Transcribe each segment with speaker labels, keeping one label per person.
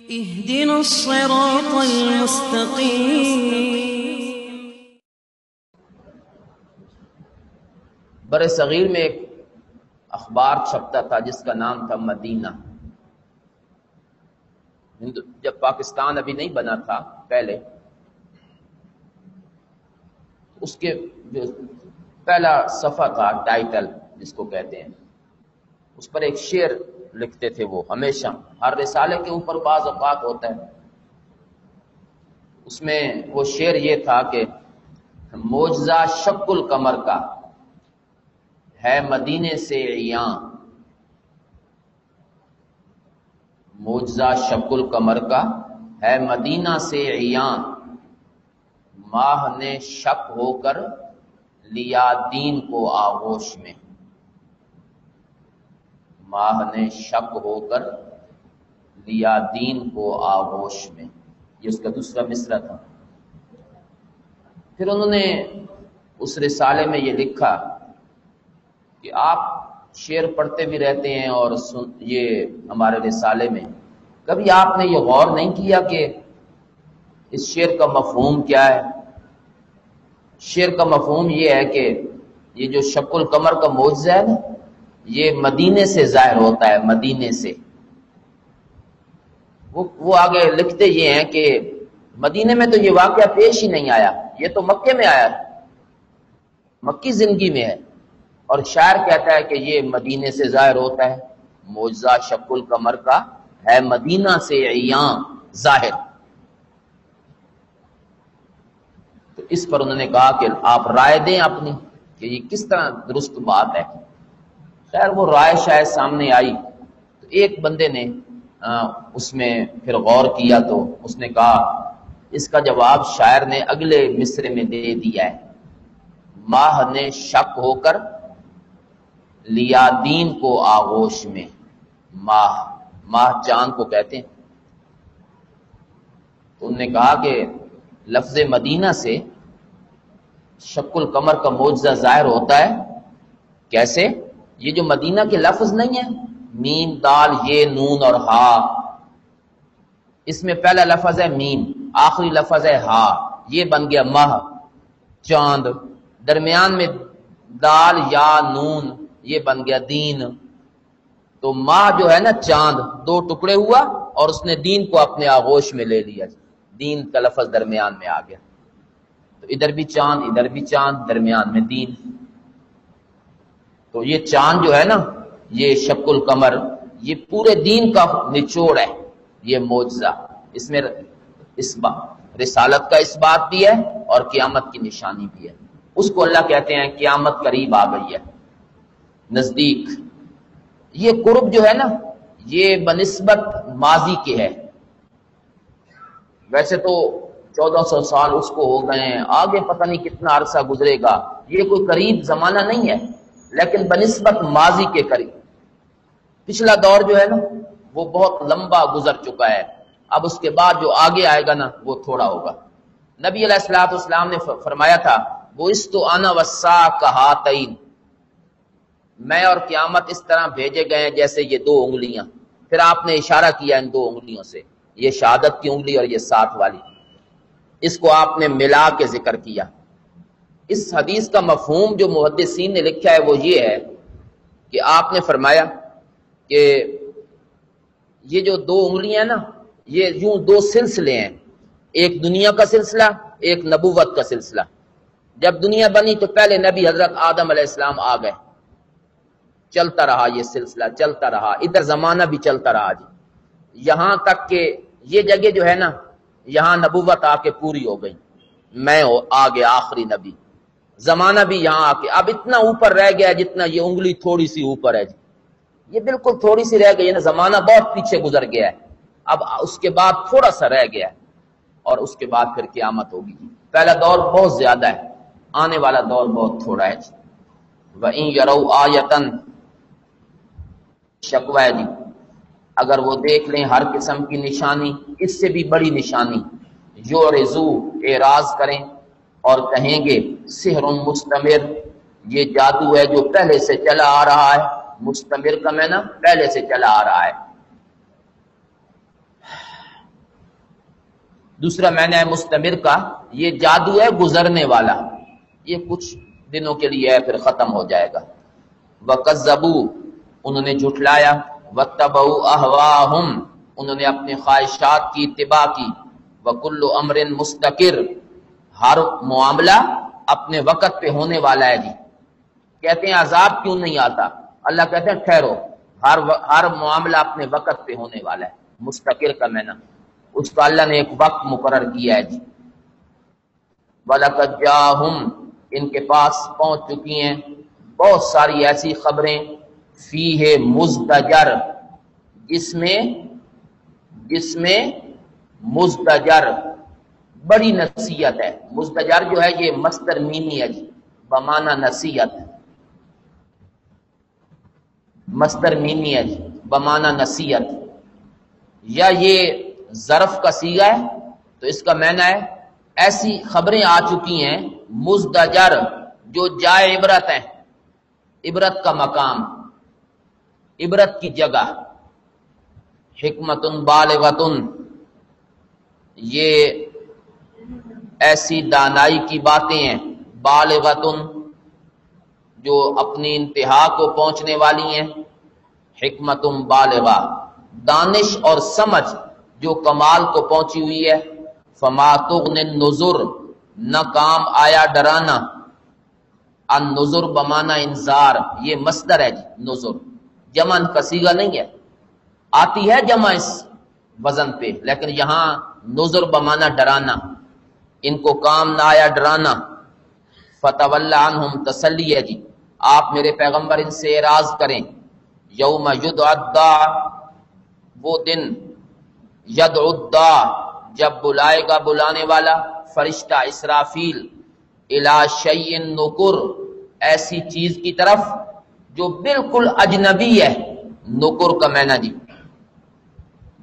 Speaker 1: اهدنا الصراط المستقيم.
Speaker 2: بر صغیر میں ایک اخبار چھپتا تھا جس کا نام تھا مدینہ. جب پاکستان ابھی نہیں بنا تھا پہلے، اس کے جو پہلا صفحہ تھا ٹائٹل جس کو کہتے ہیں، اس پر ایک شعر لکھتے تھے وہ ہمیشہ. ہر رسالے کے اوپر بعض اوقات ہوتا ہے. اس میں وہ شعر یہ تھا کہ معجزہ شق القمر کا ہے مدینے سے عیاں، معجزہ شق القمر کا ہے مدینہ سے عیاں، ماہ نے شک ہو کر لیا دین کو آغوش میں، ماہ نے شک ہو کر لیا دین کو آغوش میں. یہ اس کا دوسرا مصرع تھا. پھر انہوں نے اس رسالے میں یہ لکھا کہ آپ شعر پڑھتے بھی رہتے ہیں اور یہ ہمارے رسالے میں کبھی آپ نے یہ غور نہیں کیا کہ اس شعر کا مفہوم کیا ہے؟ شعر کا مفہوم یہ ہے کہ یہ جو شق القمر کا معجزہ ہے نا، یہ مدینے سے ظاہر ہوتا ہے. مدینے سے وہ آگے لکھتے یہ ہیں کہ مدینے میں تو یہ واقعہ پیش ہی نہیں آیا، یہ تو مکے میں آیا ہے، مکی زندگی میں ہے. اور شاعر کہتا ہے کہ یہ مدینے سے ظاہر ہوتا ہے، معجزہ شق القمر کا ہے مدینہ سے عیاں ظاہر. تو اس پر انہوں نے کہا کہ آپ رائے دیں اپنی کہ یہ کس طرح درست بات ہے. خیر وہ رائے شاید سامنے آئی تو ایک بندے نے اس میں پھر غور کیا تو اس نے کہا اس کا جواب شاعر نے اگلے مصرے میں دے دیا ہے. ماہ نے شک ہو کر لیا دین کو آغوش میں. ماہ چاند کو کہتے ہیں. تو انہوں نے کہا کہ لفظ مدینہ سے شق القمر کا معجزہ ظاہر ہوتا ہے. کیسے؟ یہ جو مدینہ کے لفظ نہیں ہے، میم دال یہ نون اور ہا، اس میں پہلا لفظ ہے میم، آخری لفظ ہے ہا، یہ بن گیا ماہ چاند، درمیان میں دال یا نون، یہ بن گیا دین. تو ماہ جو ہے نا چاند، دو ٹکڑے ہوا اور اس نے دین کو اپنے آغوش میں لے لیا. دین کا لفظ درمیان میں آ گیا. تو ادھر بھی چاند ادھر بھی چاند، درمیان میں دین. تو یہ چاند جو ہے نا، یہ شق القمر، یہ پورے دین کا نچوڑ ہے. یہ معجزہ اس میں رسالت کا اس بات بھی ہے اور قیامت کی نشانی بھی ہے. اس کو اللہ کہتے ہیں قیامت قریب آ گئی ہے، نزدیک. یہ قرب جو ہے نا، یہ بنسبت ماضی کے ہے. ویسے تو 1400 سال اس کو ہو گئے ہیں، آگے پتہ نہیں کتنا عرصہ گزرے گا، یہ کوئی قریب زمانہ نہیں ہے، لیکن بنسبت ماضی کے قریب. پچھلا دور جو ہے نا وہ بہت لمبا گزر چکا ہے، اب اس کے بعد جو آگے آئے گا نا وہ تھوڑا ہوگا. نبی علیہ الصلوۃ والسلام نے فرمایا تھا وہ اس تو انا والساعۃ کہاتین، میں اور قیامت اس طرح بھیجے گئے ہیں جیسے یہ دو انگلیاں. پھر آپ نے اشارہ کیا ان دو انگلیوں سے، یہ شہادت کی انگلی اور یہ ساتھ والی، اس کو آپ نے ملا کے ذکر کیا. اس حدیث کا مفہوم جو محدثین نے لکھا ہے وہ یہ ہے کہ آپ نے فرمایا کہ یہ جو دو انگلیاں ہیں نا، یہ یوں دو سلسلے ہیں، ایک دنیا کا سلسلہ، ایک نبوت کا سلسلہ. جب دنیا بنی تو پہلے نبی حضرت آدم علیہ السلام آ گئے، چلتا رہا یہ سلسلہ، چلتا رہا، ادھر زمانہ بھی چلتا رہا جی، یہاں تک کہ یہ جگہ جو ہے نا یہاں نبوت آ کے پوری ہو گئی، میں آ گیا آخری نبی. زمانہ بھی یہاں آ کے اب اتنا اوپر رہ گیا جتنا یہ انگلی تھوڑی سی اوپر ہے جی، یہ بالکل تھوڑی سی رہ گئی ہے نا. زمانہ بہت پیچھے گزر گیا ہے، اب اس کے بعد تھوڑا سا رہ گیا ہے اور اس کے بعد پھر قیامت ہوگی. پہلا دور بہت زیادہ ہے، آنے والا دور بہت تھوڑا ہے جی. وَإِن يَرَوْا آیَةً، شکوہ ہے جی، اگر وہ دیکھ لیں ہر قسم کی نشانی، اس سے بھی بڑی نشانی، یعرضوا، اعراض کریں اور کہیں گے سحر مستمر، یہ جادو ہے جو پہلے سے چلا آ رہا ہے. مستمر کا معنی پہلے سے چلا آ رہا ہے. دوسرا معنی ہے مستمر کا، یہ جادو ہے گزرنے والا، یہ کچھ دنوں کے لیے ہے پھر ختم ہو جائے گا۔ وَكَذَّبُوا، انہوں نے جھٹلایا، وَاتَّبَعُوا أَهْوَاءَهُمْ، انہوں نے اپنے خواہشات کی اتباع کی، وَكُلُّ أَمْرٍ مُسْتَقِرٍ، ہر معاملہ اپنے وقت پہ ہونے والا ہے جی۔ کہتے ہیں عذاب کیوں نہیں آتا، اللہ کہتے ہیں ٹھہرو، ہر معاملہ اپنے وقت پہ ہونے والا ہے۔ مستقر کا معنی اس کا اللہ نے ایک وقت مقرر کیا ہے جی۔ وَلَقَدْ جَاءَهُمْ، ان کے پاس پہنچ چکی ہیں بہت ساری ایسی خبریں، فیہ مزدجر، جس میں مزدجر بڑی نصیحت ہے۔ مزدجر جو ہے یہ مصدر میمی ہے جی، بمعنی نصیحت، مصدر میمی ہے جی بمعنی نصیحت، یا یہ ظرف کا صیغہ ہے تو اس کا معنی ہے ایسی خبریں آ چکی ہیں مزدجر جو جائے عبرت ہیں، عبرت کا مقام، عبرت کی جگہ۔ حکمت بالغۃ، یہ ایسی دانائی کی باتیں ہیں، بالغۃ جو اپنی انتہا کو پہنچنے والی ہیں، حکمت بالغہ، دانش اور سمجھ جو کمال کو پہنچی ہوئی ہے۔ فما تغنی النذر، نہ کام آیا ڈرانا، النذر بمعنی انذار، یہ مصدر ہے جی نذر، جمع کا صیغہ نہیں ہے، آتی ہے جمع اس وزن پہ لیکن یہاں نذر بمعنی ڈرانا، ان کو کام نہ آیا ڈرانا۔ فتولی عنہم، تسلی ہے جی آپ میرے پیغمبر ان سے اعراض کریں۔ یوم یدعى الداع، وہ دن، یدعو الداع جب بلائے گا بلانے والا، فرشتہ اسرافیل، الی شیء نکر، ایسی چیز کی طرف جو بالکل اجنبی ہے، نکر کا معنی جی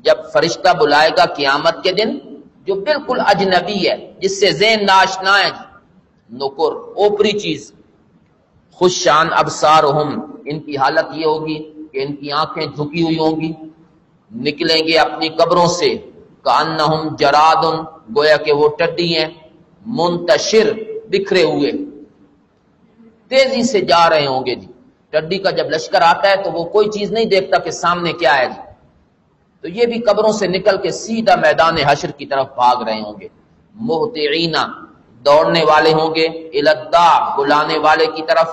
Speaker 2: جب فرشتہ بلائے گا قیامت کے دن جو بالکل اجنبی ہے، جس سے ذہن ناشنا ہے جی، نکر اوپری چیز۔ خشان ابصارہم، ان کی حالت یہ ہوگی کہ ان کی آنکھیں جھکی ہوئی ہوں گی، نکلیں گے اپنی قبروں سے، کأنہم جراد، گویا کہ وہ ٹڈی ہیں، منتشر، بکھرے ہوئے، تیزی سے جا رہے ہوں گے جی۔ ٹڈی کا جب لشکر آتا ہے تو وہ کوئی چیز نہیں دیکھتا کہ سامنے کیا ہے جی، تو یہ بھی قبروں سے نکل کے سیدھا میدان حشر کی طرف بھاگ رہے ہوں گے۔ مہطعین، دوڑنے والے ہوں گے، الی الداع، بلانے والے کی طرف،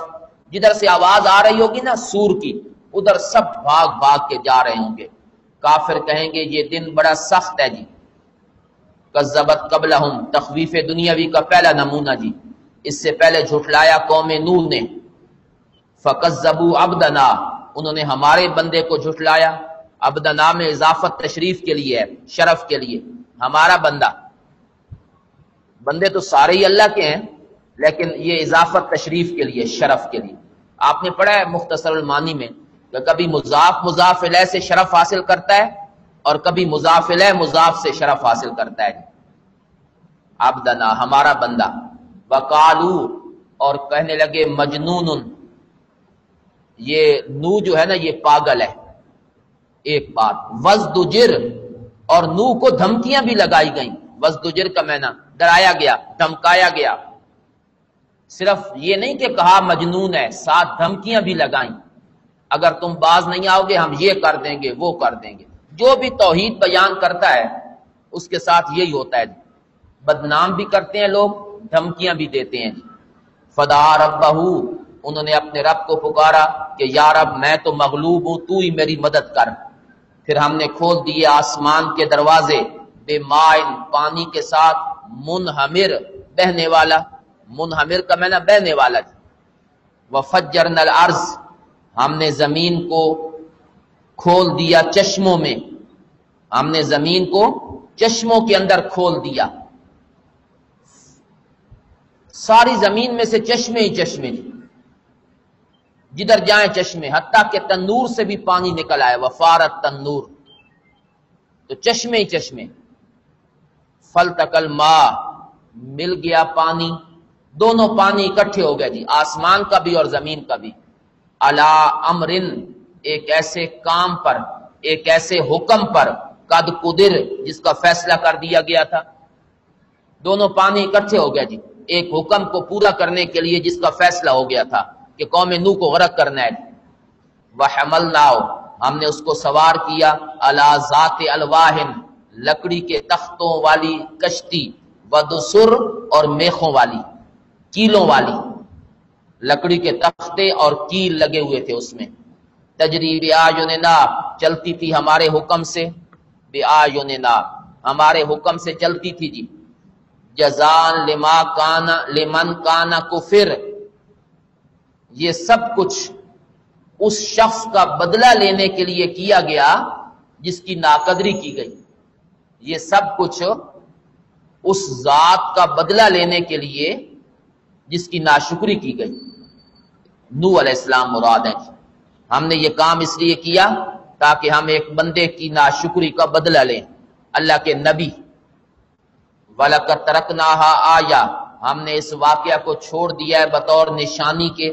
Speaker 2: جدھر سے آواز آ رہی ہوگی نا سور کی، ادھر سب بھاگ بھاگ کے جا رہے ہوں گے۔ کافر کہیں گے یہ دن بڑا سخت ہے جی۔ کذبت قبلہم، تخویف دنیاوی کا پہلا نمونہ جی، اس سے پہلے جھٹلایا قوم نوح نے۔ فکذبوا عبدنا، انہوں نے ہمارے بندے کو جھٹلایا، عبدنا میں اضافت تشریف کے لیے ہے، شرف کے لیے، ہمارا بندہ، بندے تو سارے ہی اللہ کے ہیں لیکن یہ اضافت تشریف کے لیے، شرف کے لیے۔ آپ نے پڑھا ہے مختصر المانی میں کہ کبھی مضاف مضاف الیہ سے شرف حاصل کرتا ہے اور کبھی مضاف الیہ مضاف سے شرف حاصل کرتا ہے۔ عبدنا، ہمارا بندہ۔ وقالو، اور کہنے لگے مجنون، یہ نو جو ہے نا یہ پاگل ہے، ایک بات۔ وزدجر، اور نو کو دھمکیاں بھی لگائی گئیں، وزدجر کا معنی ڈرایا گیا، دھمکایا گیا، صرف یہ نہیں کہ کہا مجنون ہے، ساتھ دھمکیاں بھی لگائیں، اگر تم باز نہیں آؤ گے ہم یہ کر دیں گے وہ کر دیں گے۔ جو بھی توحید بیان کرتا ہے اس کے ساتھ یہی ہوتا ہے، بدنام بھی کرتے ہیں لوگ، دھمکیاں بھی دیتے ہیں۔ فدعا ربہ، انہوں نے اپنے رب کو پکارا کہ یا رب میں تو مغلوب ہوں، تو ہی میری مدد کر۔ پھر ہم نے کھول دیے آسمان کے دروازے، بے مائن، پانی کے ساتھ، منہمر، بہنے والا، منہمر کا معنی بہنے والا۔ وفجرنا الارض، ہم نے زمین کو کھول دیا چشموں میں، ہم نے زمین کو چشموں کے اندر کھول دیا، ساری زمین میں سے چشمے ہی چشمے، جدھر جائیں چشمے، حتیٰ کہ تنور سے بھی پانی نکل آئے، وفارت تنور، تو چشمے ہی چشمے۔ فلتق الماء، مل گیا پانی، دونوں پانی اکٹھے ہو گئے جی، آسمان کا بھی اور زمین کا بھی۔ علی امرن، ایک ایسے کام پر، ایک ایسے حکم پر، قد قدر، جس کا فیصلہ کر دیا گیا تھا۔ دونوں پانی اکٹھے ہو گیا جی، ایک حکم کو پورا کرنے کے لیے جس کا فیصلہ ہو گیا تھا کہ قوم نوح کو غرق کرنا ہے۔ وَحَمَلْنَاهُ، ہم نے اس کو سوار کیا، عَلَى ذَاتِ الْوَاحٍ، لکڑی کے تختوں والی کشتی، وَدُسُرْ، اور میخوں والی، کیلوں والی، لکڑی کے تختے اور کیل لگے ہوئے تھے اس میں۔ تجری بِأَعْيُنِنَا، چلتی تھی ہمارے حکم سے، بِأَعْيُنِنَا، ہمارے حکم سے چلتی تھی جی۔ جزان لمن کان کفر، یہ سب کچھ اس شخص کا بدلہ لینے کے لیے کیا گیا جس کی ناقدری کی گئی، یہ سب کچھ اس ذات کا بدلہ لینے کے لیے جس کی ناشکری کی گئی۔ نوح علیہ السلام مراد ہے، ہم نے یہ کام اس لیے کیا تاکہ ہم ایک بندے کی ناشکری کا بدلہ لیں، اللہ کے نبی۔ وَلَقَدْ تَرَكْنَاهَا آیَةً، ہم نے اس واقعہ کو چھوڑ دیا ہے بطور نشانی کے،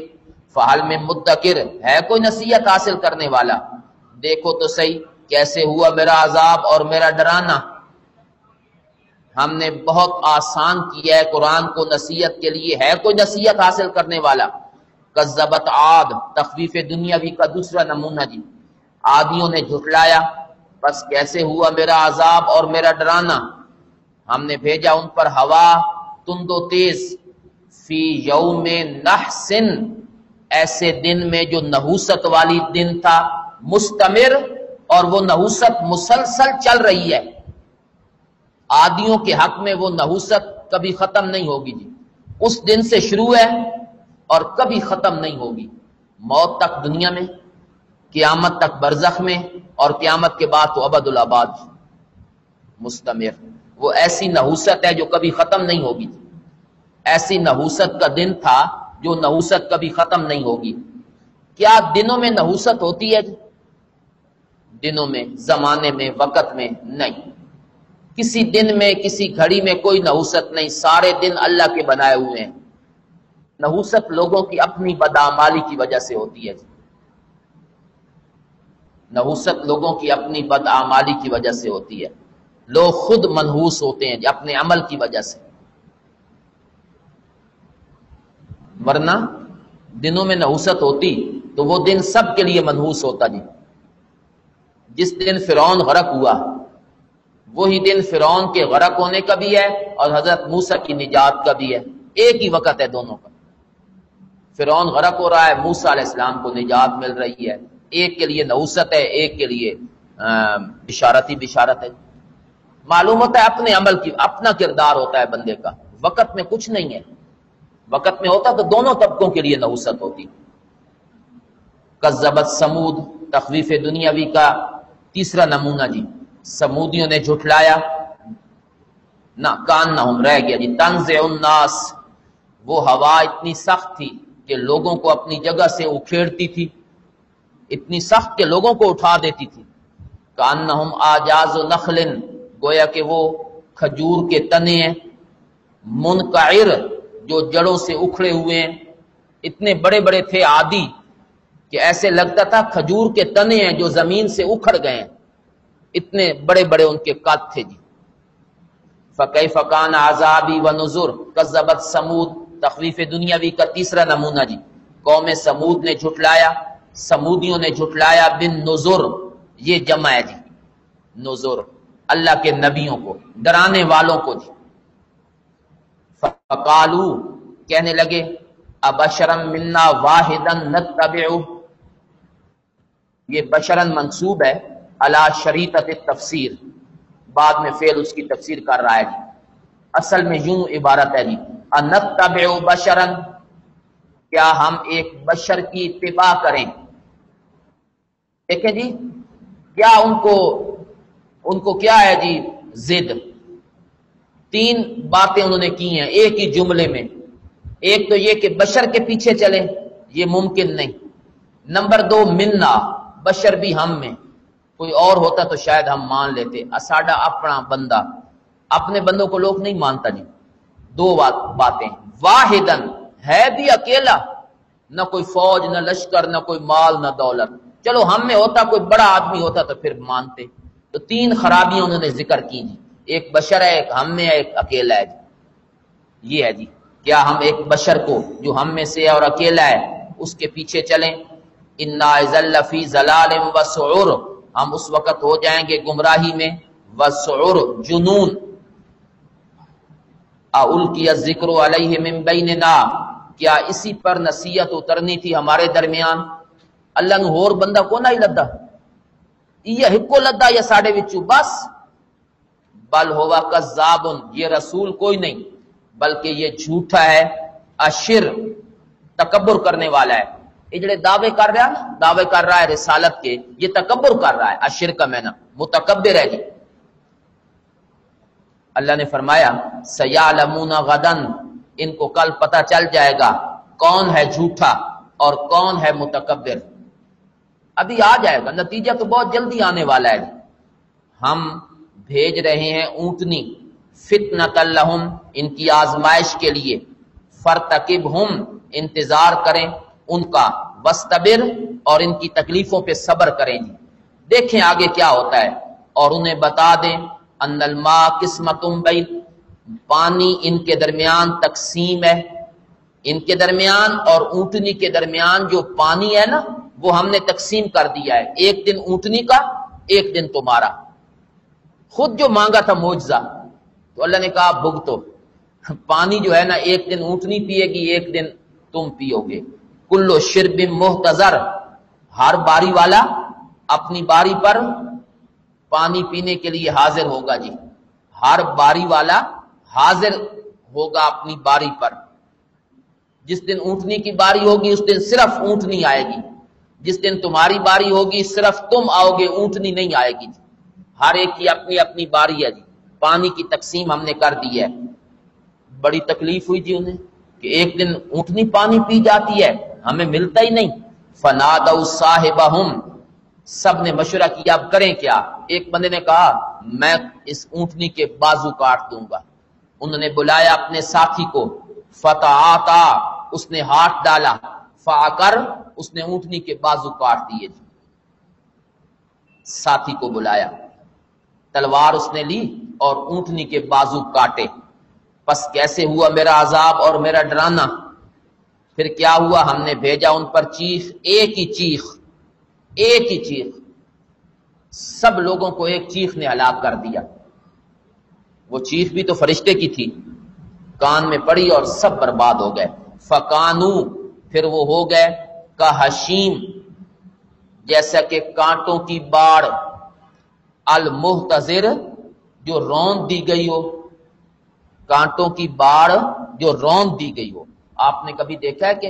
Speaker 2: فَهَلْ مِن مُدَّكِرٍ، ہے کوئی نصیحت حاصل کرنے والا؟ دیکھو تو صحیح کیسے ہوا میرا عذاب اور میرا ڈرانا۔ ہم نے بہت آسان کیا ہے قرآن کو نصیحت کے لیے، ہے کوئی نصیحت حاصل کرنے والا؟ کذبت عاد، تخفیف دنیاوی کا دوسرا نمونہ جی، عادیوں نے جھٹلایا، بس کیسے ہوا میرا عذاب اور میرا ڈرانا۔ ہم نے بھیجا ان پر ہوا تند و تیز، فی یوم نحس، ایسے دن میں جو نحوست والی دن تھا، مستمر، اور وہ نحوست مسلسل چل رہی ہے۔ عادیوں کے حق میں وہ نحوست کبھی ختم نہیں ہوگی جی، اس دن سے شروع ہے اور کبھی ختم نہیں ہوگی، موت تک دنیا میں، قیامت تک برزخ میں، اور قیامت کے بعد تو ابد الآباد مستمر۔ وہ ایسی نحوست ہے جو کبھی ختم نہیں ہوگی، ایسی نحوست کا دن تھا جو نحوست کبھی ختم نہیں ہوگی۔ کیا دنوں میں نحوست ہوتی ہے؟ دنوں میں، زمانے میں، وقت میں نہیں، کسی دن میں، کسی گھڑی میں کوئی نحوست نہیں، سارے دن اللہ کے بنائے ہوئے ہیں۔ نحوست لوگوں کی اپنی بدعمالی کی وجہ سے ہوتی ہے، نحوست لوگوں کی اپنی بدعمالی کی وجہ سے ہوتی ہے، لوگ خود منحوس ہوتے ہیں اپنے عمل کی وجہ سے، ورنہ دنوں میں نحوست ہوتی تو وہ دن سب کے لیے منحوس ہوتا جی۔ جس دن فرعون غرق ہوا وہی دن فرعون کے غرق ہونے کا بھی ہے اور حضرت موسیٰ کی نجات کا بھی ہے، ایک ہی وقت ہے دونوں کا۔ فرعون غرق ہو رہا ہے، موسیٰ علیہ السلام کو نجات مل رہی ہے، ایک کے لیے نحوست ہے، ایک کے لیے بشارت ہی بشارت ہے۔ معلوم ہوتا ہے اپنے عمل کی، اپنا کردار ہوتا ہے بندے کا، وقت میں کچھ نہیں ہے، وقت میں ہوتا تو دونوں طبقوں کے لیے نحوست ہوتی۔ کذبت سمود، تخویف دنیاوی کا تیسرا نمونہ جی، سمودیوں نے جھٹلایا، نہ کانہم رہ گیا جی، تنزع الناس، وہ ہوا اتنی سخت تھی کہ لوگوں کو اپنی جگہ سے اکھیڑتی تھی، اتنی سخت کہ لوگوں کو اٹھا دیتی تھی۔ کانہم آجاز نخل، گویا کہ وہ کھجور کے تنے ہیں، منقعر، جو جڑوں سے اکھڑے ہوئے ہیں، اتنے بڑے بڑے تھے عادی کہ ایسے لگتا تھا کھجور کے تنے ہیں جو زمین سے اکھڑ گئے ہیں، اتنے بڑے بڑے ان کے قد تھے جی۔ فَكَيْفَ كَانَ عَذَابِي وَنُذُرِ، کذبت سمود، تخویف دنیاوی کا تیسرا نمونہ جی، قوم سمود نے جھٹلایا، سمودیوں نے جھٹلایا، بن نذر، یہ جمع ہے جی، نذر، اللہ کے نبیوں کو، ڈرانے والوں کو جی۔ فَقَالُوا، کہنے لگے، أَبَشَرًا مِنَّا وَاحِدًا نَتَّبِعُهُ، یہ بشرن منصوب ہے علی شریطۃ التفسیر، بعد میں فعل اس کی تفسیر کر رہا ہے جی، اصل میں یوں عبارت ہے جی، أَنَتَّبِعُ بَشَرًا، کیا ہم ایک بشر کی اتباع کریں۔ دیکھیں جی، کیا ان کو کیا ہے جی ضد، تین باتیں انہوں نے کی ہیں ایک ہی جملے میں۔ ایک تو یہ کہ بشر کے پیچھے چلیں، یہ ممکن نہیں۔ نمبر دو، منا، بشر بھی ہم میں، کوئی اور ہوتا تو شاید ہم مان لیتے، اساڈا اپنا بندہ، اپنے بندوں کو لوگ نہیں مانتا جی۔ دو باتیں، واحدن، ہے بھی اکیلا، نہ کوئی فوج، نہ لشکر، نہ کوئی مال، نہ دولت، چلو ہم میں ہوتا، کوئی بڑا آدمی ہوتا تو پھر مانتے۔ تو تین خرابیاں انہوں نے ذکر کی جی، ایک بشر ہے، ایک ہم میں ہے، ایک اکیلا ہے جی۔ یہ ہے جی، کیا ہم ایک بشر کو جو ہم میں سے ہے اور اکیلا ہے اس کے پیچھے چلیں؟ انا اذا لفی ضلال وسعر، ہم اس وقت ہو جائیں گے گمراہی میں، وسعر جنون، اُلقی الذکر علیہ من بیننا، کیا اسی پر نصیحت اترنی تھی ہمارے درمیان؟ اللہ نو ہور بندہ کو نہ ہی لدا، یہ ہکو لدا یا ساڑے وچوں بس، بل ہوا کذاب، یہ رسول کوئی نہیں بلکہ یہ جھوٹا ہے، اشر تکبر کرنے والا ہے، یہ جڑے دعوے کر رہا ہے نا، دعوے کر رہا ہے رسالت کے، یہ تکبر کر رہا ہے، اشر کا معنی متکبر ہے جی۔ اللہ نے فرمایا سیعلمون غدن، ان کو کل پتہ چل جائے گا کون ہے جھوٹا اور کون ہے متکبر، ابھی آ جائے گا، نتیجہ تو بہت جلدی آنے والا ہے۔ ہم بھیج رہے ہیں اونٹنی، فتنۃ لہم، ان کی آزمائش کے لیے، فرتقبہم، انتظار کریں ان کا، واستبر، اور ان کی تکلیفوں پہ صبر کریں جی، دیکھیں آگے کیا ہوتا ہے، اور انہیں بتا دیں ان الماء قسمۃ بین، پانی ان کے درمیان تقسیم ہے، ان کے درمیان اور اونٹنی کے درمیان جو پانی ہے نا وہ ہم نے تقسیم کر دیا ہے، ایک دن اونٹنی کا ایک دن تمہارا، خود جو مانگا تھا معجزہ، تو اللہ نے کہا بھگتو، پانی جو ہے نا ایک دن اونٹنی پیے گی ایک دن تم پیو گے، کلو شرب محتضر، ہر باری والا اپنی باری پر پانی پینے کے لیے حاضر ہوگا جی، ہر باری والا حاضر ہوگا اپنی باری پر، جس دن اونٹنی کی باری ہوگی اس دن صرف اونٹنی آئے گی، جس دن تمہاری باری ہوگی صرف تم آؤ گے، اونٹنی نہیں آئے گی جی، ہر ایک کی اپنی اپنی باری ہے جی، پانی کی تقسیم ہم نے کر دی ہے۔ بڑی تکلیف ہوئی جی انہیں کہ ایک دن اونٹنی پانی پی جاتی ہے ہمیں ملتا ہی نہیں، فنادوا صاحبہم، سب نے مشورہ کیا اب کریں کیا، ایک بندے نے کہا میں اس اونٹنی کے بازو کاٹ دوں گا، انہوں نے بلایا اپنے ساتھی کو، فتعاطا، اس نے ہاتھ ڈالا، فعقر، اس نے اونٹنی کے بازو کاٹ دیے، ساتھی کو بلایا، تلوار اس نے لی اور اونٹنی کے بازو کاٹے، پس کیسے ہوا میرا عذاب اور میرا ڈرانا، پھر کیا ہوا، ہم نے بھیجا ان پر چیخ، ایک ہی چیخ، ایک ہی چیخ، سب لوگوں کو ایک چیخ نے ہلاک کر دیا، وہ چیخ بھی تو فرشتے کی تھی، کان میں پڑی اور سب برباد ہو گئے، فکانو، پھر وہ ہو گئے، کا حشیم، جیسا کہ کانٹوں کی باڑ، المحتضر، جو روند دی گئی ہو، کانٹوں کی باڑ جو روند دی گئی ہو۔ آپ نے کبھی دیکھا ہے کہ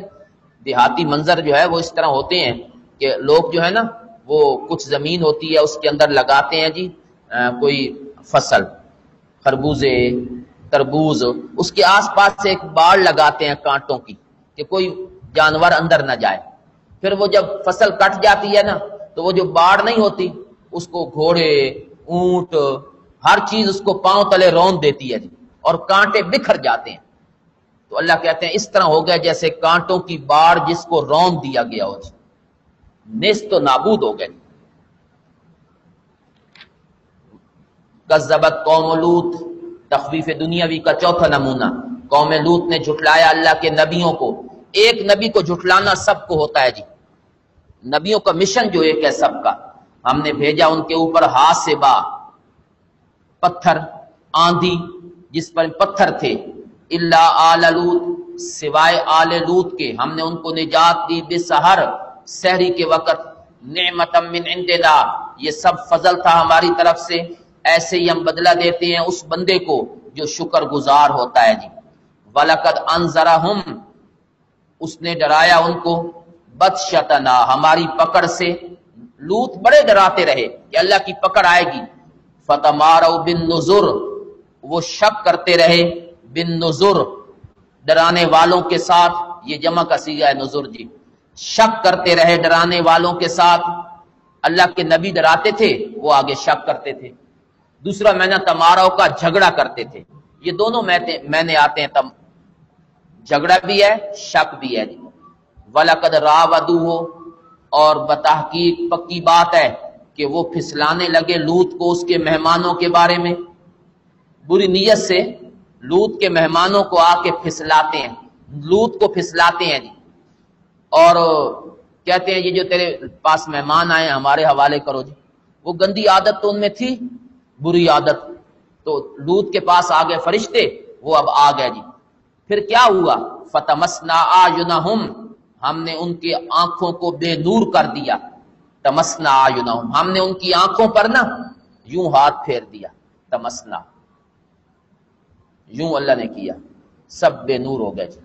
Speaker 2: دیہاتی منظر جو ہے وہ اس طرح ہوتے ہیں کہ لوگ جو ہے نا وہ کچھ زمین ہوتی ہے اس کے اندر لگاتے ہیں جی کوئی فصل، خربوزے، تربوز، اس کے آس پاس سے ایک باڑ لگاتے ہیں کانٹوں کی کہ کوئی جانور اندر نہ جائے، پھر وہ جب فصل کٹ جاتی ہے نا تو وہ جو باڑ نہیں ہوتی اس کو گھوڑے، اونٹ، ہر چیز اس کو پاؤں تلے روند دیتی ہے جی، اور کانٹے بکھر جاتے ہیں، تو اللہ کہتے ہیں اس طرح ہو گیا جیسے کانٹوں کی باڑ جس کو روند دیا گیا ہو جی، نیست و نابود ہو گئے۔ کذبت قوم لوط، تخفیف دنیاوی کا چوتھا نمونہ، قوم لوط نے جھٹلایا اللہ کے نبیوں کو، ایک نبی کو جھٹلانا سب کو ہوتا ہے جی، نبیوں کا مشن جو ایک ہے سب کا، ہم نے بھیجا ان کے اوپر حاسبہ، پتھر، آندھی جس پر پتھر تھے، الا آل لوط، سوائے آل لوط کے، ہم نے ان کو نجات دی، بسحر، سحری کے وقت، نعمتا من عندنا، یہ سب فضل تھا ہماری طرف سے، ایسے ہی ہم بدلہ دیتے ہیں اس بندے کو جو شکر گزار ہوتا ہے جی۔ وَلَقَدْ أَنذَرَهُمْ، اس نے ڈرایا ان کو، بطشتنا، ہماری پکڑ سے، لوط بڑے ڈراتے رہے کہ اللہ کی پکڑ آئے گی، فَتَمَارَوْا بِالنُّذُرِ، وہ شک کرتے رہے، بالنذر، ڈرانے والوں کے ساتھ، یہ جمع کا صیغہ ہے نذر جی، شک کرتے رہے ڈرانے والوں کے ساتھ، اللہ کے نبی ڈراتے تھے وہ آگے شک کرتے تھے، دوسرا معنی تماراؤ کا جھگڑا کرتے تھے، یہ دونوں معنی آتے ہیں، جھگڑا بھی ہے شک بھی ہے جی۔ وَلَقَدْ رَاوَدُوهُ، اور بتحقیق پکی بات ہے کہ وہ پھسلانے لگے لوط کو اس کے مہمانوں کے بارے میں، بری نیت سے لوط کے مہمانوں کو آ کے پھسلاتے ہیں، لوط کو پھسلاتے ہیں جی، اور کہتے ہیں یہ جو تیرے پاس مہمان آئے ہمارے حوالے کرو جی۔ وہ گندی عادت تو ان میں تھی، بری عادت، تو لوط کے پاس آ گئے فرشتے، وہ اب آ گئے جی۔ پھر کیا ہوا؟ فتمسنا اعینہم، ہم نے ان کی آنکھوں کو بے نور کر دیا، تمسنا اعینہم، ہم نے ان کی آنکھوں پر نا یوں ہاتھ پھیر دیا، تمسنا، یوں اللہ نے کیا، سب بے نور ہو گئے جی۔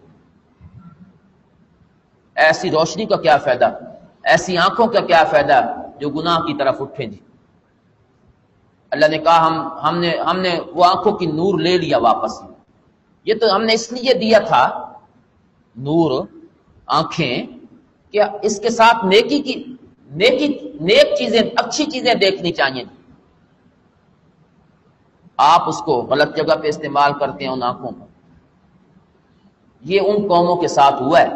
Speaker 2: ایسی روشنی کا کیا فائدہ، ایسی آنکھوں کا کیا فائدہ جو گناہ کی طرف اٹھیں جی۔ اللہ نے کہا ہم نے وہ آنکھوں کی نور لے لیا واپس، یہ تو ہم نے اس لیے دیا تھا نور، آنکھیں، کہ اس کے ساتھ نیک چیزیں، اچھی چیزیں دیکھنی چاہیے۔ آپ اس کو غلط جگہ پہ استعمال کرتے ہیں ان آنکھوں کو۔ یہ ان قوموں کے ساتھ ہوا ہے،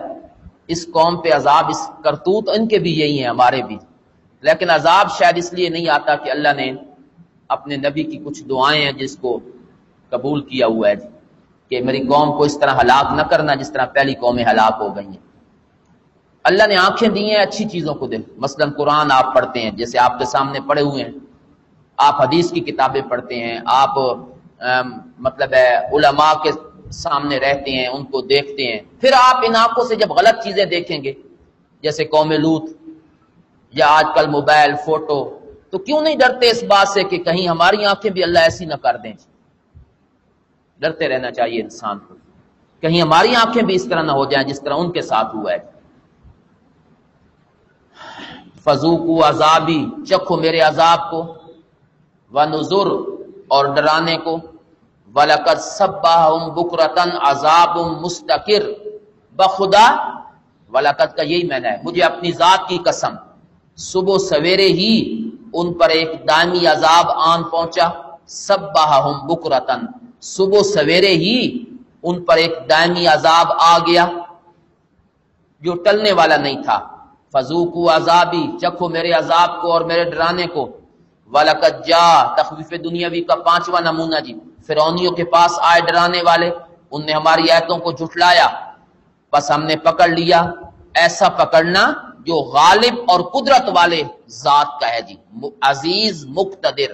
Speaker 2: اس قوم پہ عذاب، اس کرتوت ان کے بھی یہی ہیں، ہمارے بھی، لیکن عذاب شاید اس لیے نہیں آتا کہ اللہ نے اپنے نبی کی کچھ دعائیں ہیں جس کو قبول کیا ہوا ہے جی، کہ میری قوم کو اس طرح ہلاک نہ کرنا جس طرح پہلی قومیں ہلاک ہو گئی ہیں۔ اللہ نے آنکھیں دی ہیں اچھی چیزوں کو دے، مثلا قرآن آپ پڑھتے ہیں، جیسے آپ کے سامنے پڑھے ہوئے ہیں، آپ حدیث کی کتابیں پڑھتے ہیں، آپ مطلب ہے علماء کے سامنے رہتے ہیں، ان کو دیکھتے ہیں، پھر آپ ان آنکھوں سے جب غلط چیزیں دیکھیں گے جیسے قوم لوط یا آج کل موبائل، فوٹو، تو کیوں نہیں ڈرتے اس بات سے کہ کہیں ہماری آنکھیں بھی اللہ ایسی نہ کر دیں؟ ڈرتے رہنا چاہیے انسان کو، کہیں ہماری آنکھیں بھی اس طرح نہ ہو جائیں جس طرح ان کے ساتھ ہوا ہے۔ فذوقوا عذابی، چکھو میرے عذاب کو، ونذر، اور ڈرانے کو، وَلَقَدْ صَبَّحَهُمْ بُكْرَةً عذاب مستقر، بخدا، وَلَقَدْ کا یہی معنی ہے، مجھے اپنی ذات کی قسم، صبح سویرے ہی ان پر ایک دائمی عذاب آن پہنچا، صَبَّحَهُمْ بُكْرَةً، صبح سویرے ہی ان پر ایک دائمی عذاب آ گیا جو ٹلنے والا نہیں تھا۔ فذوقوا عذابی، چکھو میرے عذاب کو اور میرے ڈرانے کو، وَلَقَدْ جَاءَ، تخویف دنیاوی کا 5واں نمونہ جی، فرعونیوں کے پاس آئے ڈرانے والے، ان نے ہماری آیتوں کو جھٹلایا، بس ہم نے پکڑ لیا، ایسا پکڑنا جو غالب اور قدرت والے ذات کا ہے جی، عزیز مقتدر۔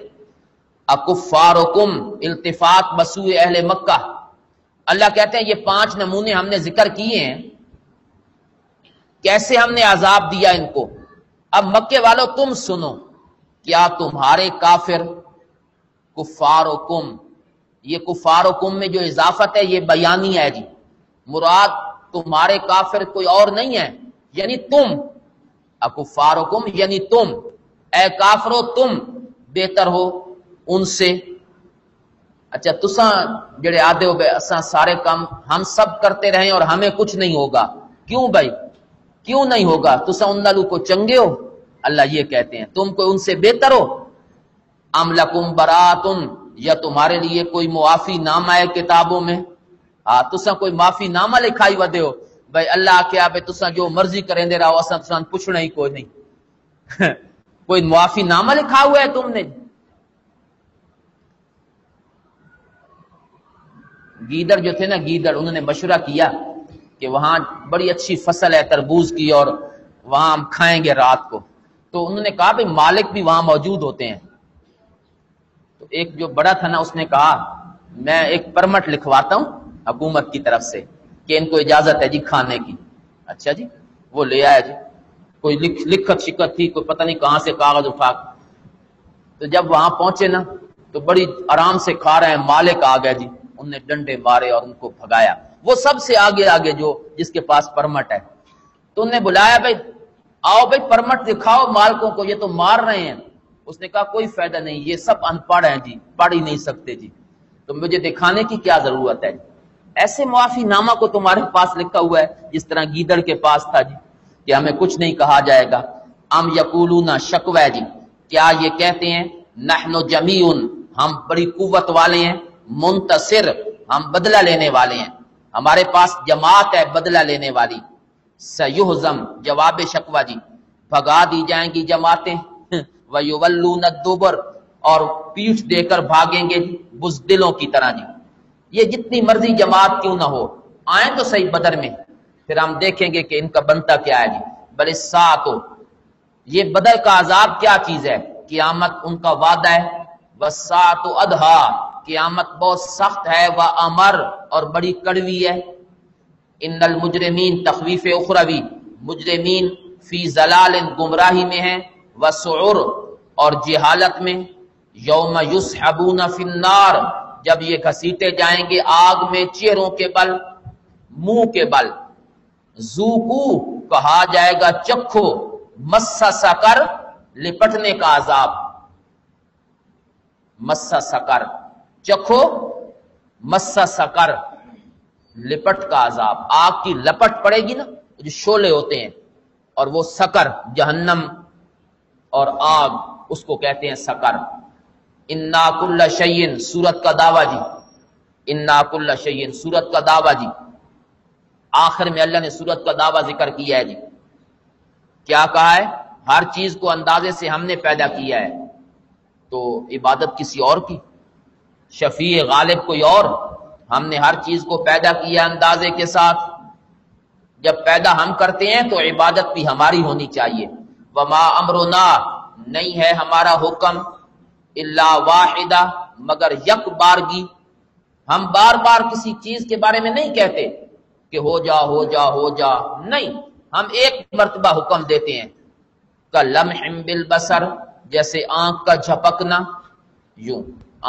Speaker 2: اکفارکم، التفات بسوء اہل مکہ، اللہ کہتے ہیں یہ 5 نمونے ہم نے ذکر کیے ہیں، کیسے ہم نے عذاب دیا ان کو۔ اب مکے والوں تم سنو، کیا تمہارے کافر، کفارکم، یہ کفارکم میں جو اضافت ہے یہ بیانی ہے جی، مراد تمہارے کافر کوئی اور نہیں ہے، یعنی تم، اکفارکم یعنی تم، اے کافرو تم بہتر ہو ان سے۔ اچھا تساں جڑے آدھے ہو بے اساں سارے کام ہم سب کرتے رہیں اور ہمیں کچھ نہیں ہوگا، کیوں بھائی کیوں نہیں ہوگا؟ تساں ان نالو کو چنگے ہو، اللہ یہ کہتے ہیں تم کو ان سے بہتر ہو۔ ام لکم براتن، یا تمہارے لیے کوئی معافی نامہ ہے کتابوں میں، تساں کوئی معافی نامہ لکھائی ودے ہو، بھائی اللہ کیا بھائی تساں جو مرضی کریں دے رہا اساں تساں پوچھنا ہی کوئی نہیں کوئی معافی نامہ لکھا ہوا ہے تم نے؟ گیدڑ جو تھے نا، گیدڑ، انہوں نے مشورہ کیا کہ وہاں بڑی اچھی فصل ہے تربوز کی اور وہاں ہم کھائیں گے رات کو، تو انہوں نے کہا بھائی مالک بھی وہاں موجود ہوتے ہیں، تو ایک جو بڑا تھا نا اس نے کہا میں ایک پرمٹ لکھواتا ہوں حکومت کی طرف سے کہ ان کو اجازت ہے جی کھانے کی۔ اچھا جی، وہ لے آیا جی، کوئی لکھت شکت تھی، کوئی پتہ نہیں کہاں سے کاغذ اٹھا، تو جب وہاں پہنچے نا تو بڑی آرام سے کھا رہے ہیں، مالک آ گیا جی، انہوں نے ڈنڈے مارے اور ان کو بھگایا، وہ سب سے آگے آگے جو جس کے پاس پرمٹ ہے، تو انہوں نے بلایا بھائی آؤ بھائی پرمٹ دکھاؤ مالکوں کو، یہ تو مار رہے ہیں۔ اس نے کہا کوئی فائدہ نہیں، یہ سب ان پڑھ ہیں جی، پڑھ ہی نہیں سکتے جی، تو مجھے دکھانے کی کیا ضرورت ہے جی؟ ایسے معافی نامہ کو تمہارے پاس لکھا ہوا ہے جس طرح گیدڑ کے پاس تھا جی کہ ہمیں کچھ نہیں کہا جائے گا۔ ام یقولون شکوہ جی، کیا یہ کہتے ہیں نحن جمیع، ہم بڑی قوت والے ہیں، منتصر، ہم بدلہ لینے والے ہیں، ہمارے پاس جماعت ہے بدلہ لینے والی۔ سیہزم، جواب شکوہ جی، بھگا دی جائیں گی جماعتیں، ویولون الدبر، اور پیٹھ دے کر بھاگیں گے بزدلوں کی طرح جی۔ یہ جتنی مرضی جماعت کیوں نہ ہو، آئیں تو صحیح بدر میں، پھر ہم دیکھیں گے کہ ان کا بنتا کیا ہے جی۔ بل الساعۃ، یہ بدر کا عذاب کیا چیز ہے؟ قیامت ان کا وعدہ ہے۔ والساعۃ ادھا، قیامت بہت سخت ہے، وامر، اور بڑی کڑوی ہے۔ ان المجرمین، تخویف اخروی، مجرمین فی ضلال، گمراہی میں ہیں، وسعر، اور جہالت میں۔ یوم یسحبون فی النار، جب یہ گھسیٹے جائیں گے آگ میں، چہروں کے بل، منہ کے بل۔ ذوقو، کہا جائے گا چکھو، مس سکر، لپٹنے کا عذاب۔ مس سکر، چکھو، مس سکر، لپٹ کا عذاب۔ آگ کی لپٹ پڑے گی نا، جو شعلے ہوتے ہیں، اور وہ سکر، جہنم اور آگ، اس کو کہتے ہیں سکر۔ انا کل شیء، سورت کا دعویٰ جی، انا کل شیء، سورت کا دعویٰ جی۔ آخر میں اللہ نے سورت کا دعویٰ ذکر کیا ہے جی، کیا کہا ہے؟ ہر چیز کو اندازے سے ہم نے پیدا کیا ہے، تو عبادت کسی اور کی، شفیع غالب کوئی اور؟ ہم نے ہر چیز کو پیدا کیا اندازے کے ساتھ، جب پیدا ہم کرتے ہیں تو عبادت بھی ہماری ہونی چاہیے۔ وما امرنا، نہیں ہے ہمارا حکم، الا واحدہ، مگر یک بارگی۔ ہم بار بار کسی چیز کے بارے میں نہیں کہتے کہ ہو جا ہو جا ہو جا، نہیں، ہم ایک مرتبہ حکم دیتے ہیں۔ کلمح بالبصر، جیسے آنکھ کا جھپکنا، یوں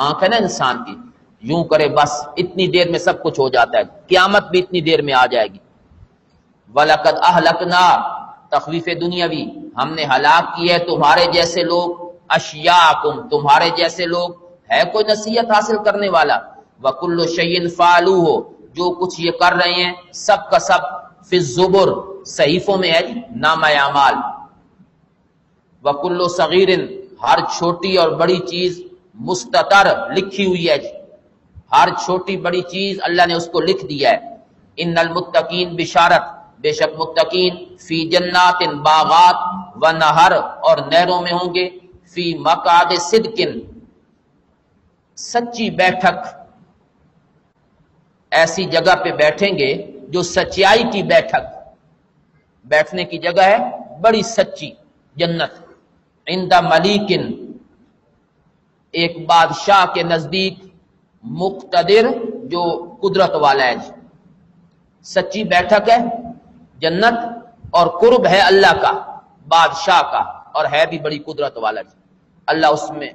Speaker 2: آنکھ ہے نا انسان کی، یوں کرے بس اتنی دیر میں سب کچھ ہو جاتا ہے، قیامت بھی اتنی دیر میں آ جائے گی۔ وَلَقَدْ أَهْلَكْنَا، تخویف دنیاوی، ہم نے ہلاک کی ہے تمہارے جیسے لوگ، اشیاءکم، تمہارے جیسے لوگ، ہے کوئی نصیحت حاصل کرنے والا؟ وَكُلُّ شَيْءٍ فَعَلُوهُ، جو کچھ یہ کر رہے ہیں سب کا سب، فی الزبر، صحیفوں میں ہے جی، نامہ اعمال۔ وَكُلُّ صغیر، ہر چھوٹی اور بڑی چیز، مستتر، لکھی ہوئی ہے جی، ہر چھوٹی بڑی چیز اللہ نے اس کو لکھ دیا ہے۔ ان المتقین، بشارت، بے شک متقین، فی جنات، باغات، و نہر، اور نہروں میں ہوں گے، فی مقعد صدق، سچی بیٹھک، ایسی جگہ پہ بیٹھیں گے جو سچائی کی بیٹھک، بیٹھنے کی جگہ ہے بڑی سچی جنت۔ عند ملیکن، ایک بادشاہ کے نزدیک، مقتدر، جو قدرت والا ہے جی، سچی بیٹھک ہے جنت، اور قرب ہے اللہ کا، بادشاہ کا، اور ہے بھی بڑی قدرت والا جی۔ اللہ اس میں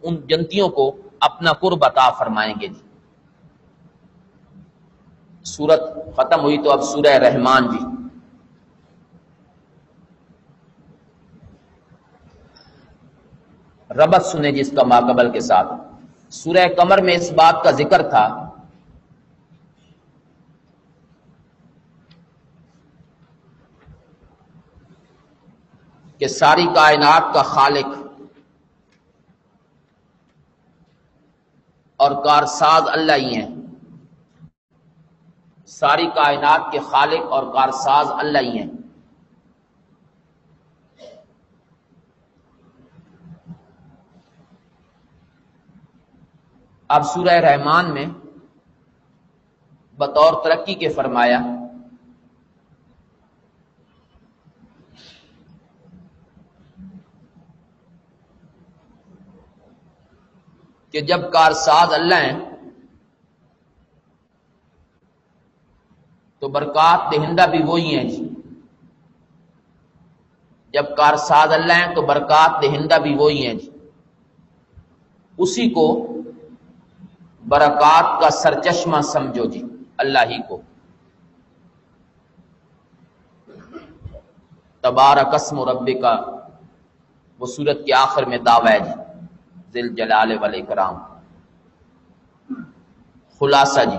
Speaker 2: ان جنتیوں کو اپنا قرب عطا فرمائیں گے جی۔ سورت ختم ہوئی تو اب سورہ رحمان جی، ربط سنیں جس کا ماقبل کے ساتھ۔ سورہ قمر میں اس بات کا ذکر تھا کہ ساری کائنات کا خالق اور کارساز اللہ ہی ہیں، ساری کائنات کے خالق اور کارساز اللہ ہی ہیں۔ اب سورہ رحمان میں بطور ترقی کے فرمایا کہ جب کارساز اللہ ہیں تو برکات دہندہ بھی وہی ہیں جی، جب کارساز اللہ ہیں تو برکات دہندہ بھی وہی ہیں جی، اسی کو برکات کا سرچشمہ سمجھو جی، اللہ ہی کو۔ تبارک اسم ربک، وہ سورت کے آخر میں دعویٰ ہے جی، ذل جلال والاکرام۔ خلاصہ جی،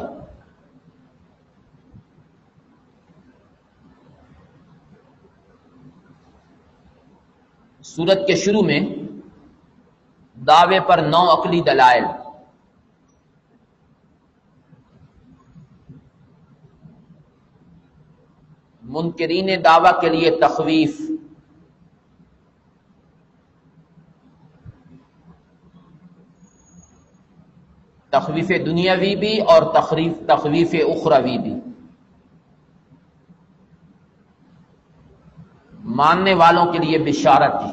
Speaker 2: سورت کے شروع میں دعوے پر 9 عقلی دلائل، منکرین دعویٰ کے لیے تخویف، تخویف دنیاوی بھی اور تخویف اخروی بھی. ماننے والوں کے لیے بشارت دی.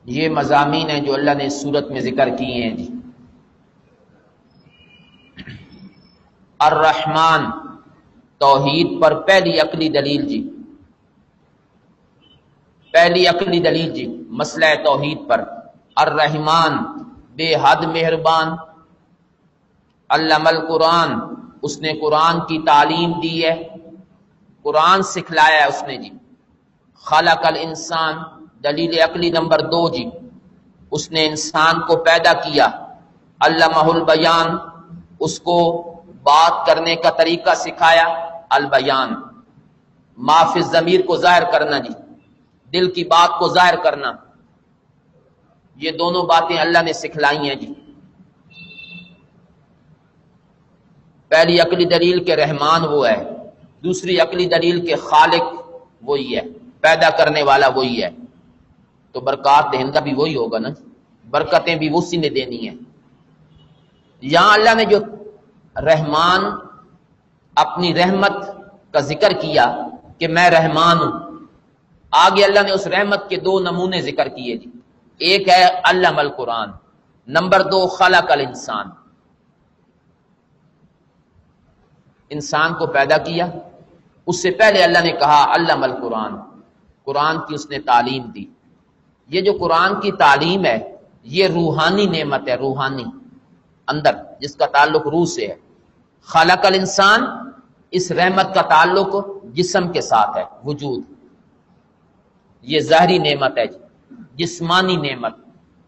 Speaker 2: یہ مضامین ہیں جو اللہ نے اس صورت میں ذکر کیے ہیں جی. الرحمن توحید پر پہلی عقلی دلیل جی. پہلی عقلی دلیل جی مسئلہ توحید پر. الرحمن بے حد مہربان. علم القرآن اس نے قرآن کی تعلیم دی ہے، قرآن سکھلایا ہے اس نے جی. خلق الانسان دلیل عقلی نمبر 2 جی، اس نے انسان کو پیدا کیا. علمہ البیان اس کو بات کرنے کا طریقہ سکھایا. البیان ما فی الضمیر کو ظاہر کرنا جی، دل کی بات کو ظاہر کرنا. یہ دونوں باتیں اللہ نے سکھلائی ہیں جی. پہلی عقلی دلیل کے رحمان وہ ہے، دوسری عقلی دلیل کے خالق وہی ہے، پیدا کرنے والا وہی ہے. تو برکات دہندہ بھی وہی ہوگا نا، برکتیں بھی اسی نے دینی ہیں. یہاں اللہ نے جو رحمان اپنی رحمت کا ذکر کیا کہ میں رحمان ہوں، آگے اللہ نے اس رحمت کے 2 نمونے ذکر کیے جی. ایک ہے علم القرآن، نمبر 2 خلق الانسان. انسان کو پیدا کیا، اس سے پہلے اللہ نے کہا علم القرآن، قرآن کی اس نے تعلیم دی. یہ جو قرآن کی تعلیم ہے یہ روحانی نعمت ہے، روحانی اندر جس کا تعلق روح سے ہے. خلق الانسان اس رحمت کا تعلق جسم کے ساتھ ہے، وجود. یہ ظاہری نعمت ہے، جسمانی نعمت.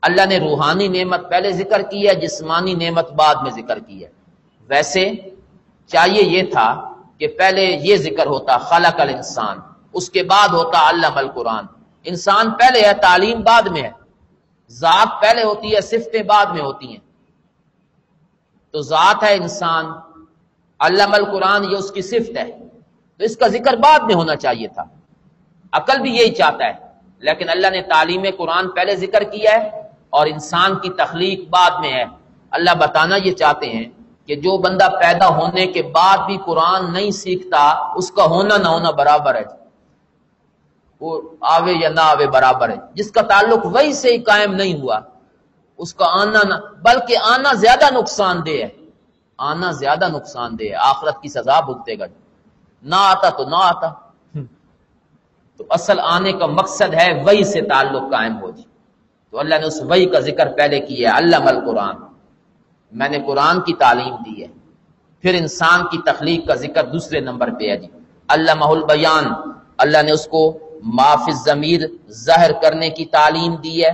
Speaker 2: اللہ نے روحانی نعمت پہلے ذکر کی ہے، جسمانی نعمت بعد میں ذکر کی ہے. ویسے چاہیے یہ تھا کہ پہلے یہ ذکر ہوتا خلق الانسان، اس کے بعد ہوتا علم القرآن. انسان پہلے ہے، تعلیم بعد میں ہے. ذات پہلے ہوتی ہے، صفتیں بعد میں ہوتی ہیں. تو ذات ہے انسان، علم القرآن یہ اس کی صفت ہے، تو اس کا ذکر بعد میں ہونا چاہیے تھا. عقل بھی یہی چاہتا ہے، لیکن اللہ نے تعلیم قرآن پہلے ذکر کیا ہے اور انسان کی تخلیق بعد میں ہے. اللہ بتانا یہ چاہتے ہیں کہ جو بندہ پیدا ہونے کے بعد بھی قرآن نہیں سیکھتا اس کا ہونا نہ ہونا برابر ہے، وہ آوے یا نہ آوے برابر ہے. جس کا تعلق وہی سے ہی قائم نہیں ہوا اس کا آنا نہ، بلکہ آنا زیادہ نقصان دہ ہے. آنا زیادہ نقصان دہ ہے، آخرت کی سزا بھگتے گا. نہ آتا تو نہ آتا. تو اصل آنے کا مقصد ہے وہی سے تعلق قائم ہو جی. تو اللہ نے اس وحی کا ذکر پہلے کیا ہے، علم القرآن، میں نے قرآن کی تعلیم دی ہے. پھر انسان کی تخلیق کا ذکر دوسرے نمبر پہ ہے جی. علمہ البیان، اللہ نے اس کو ما فی الضمیر ظاہر کرنے کی تعلیم دی ہے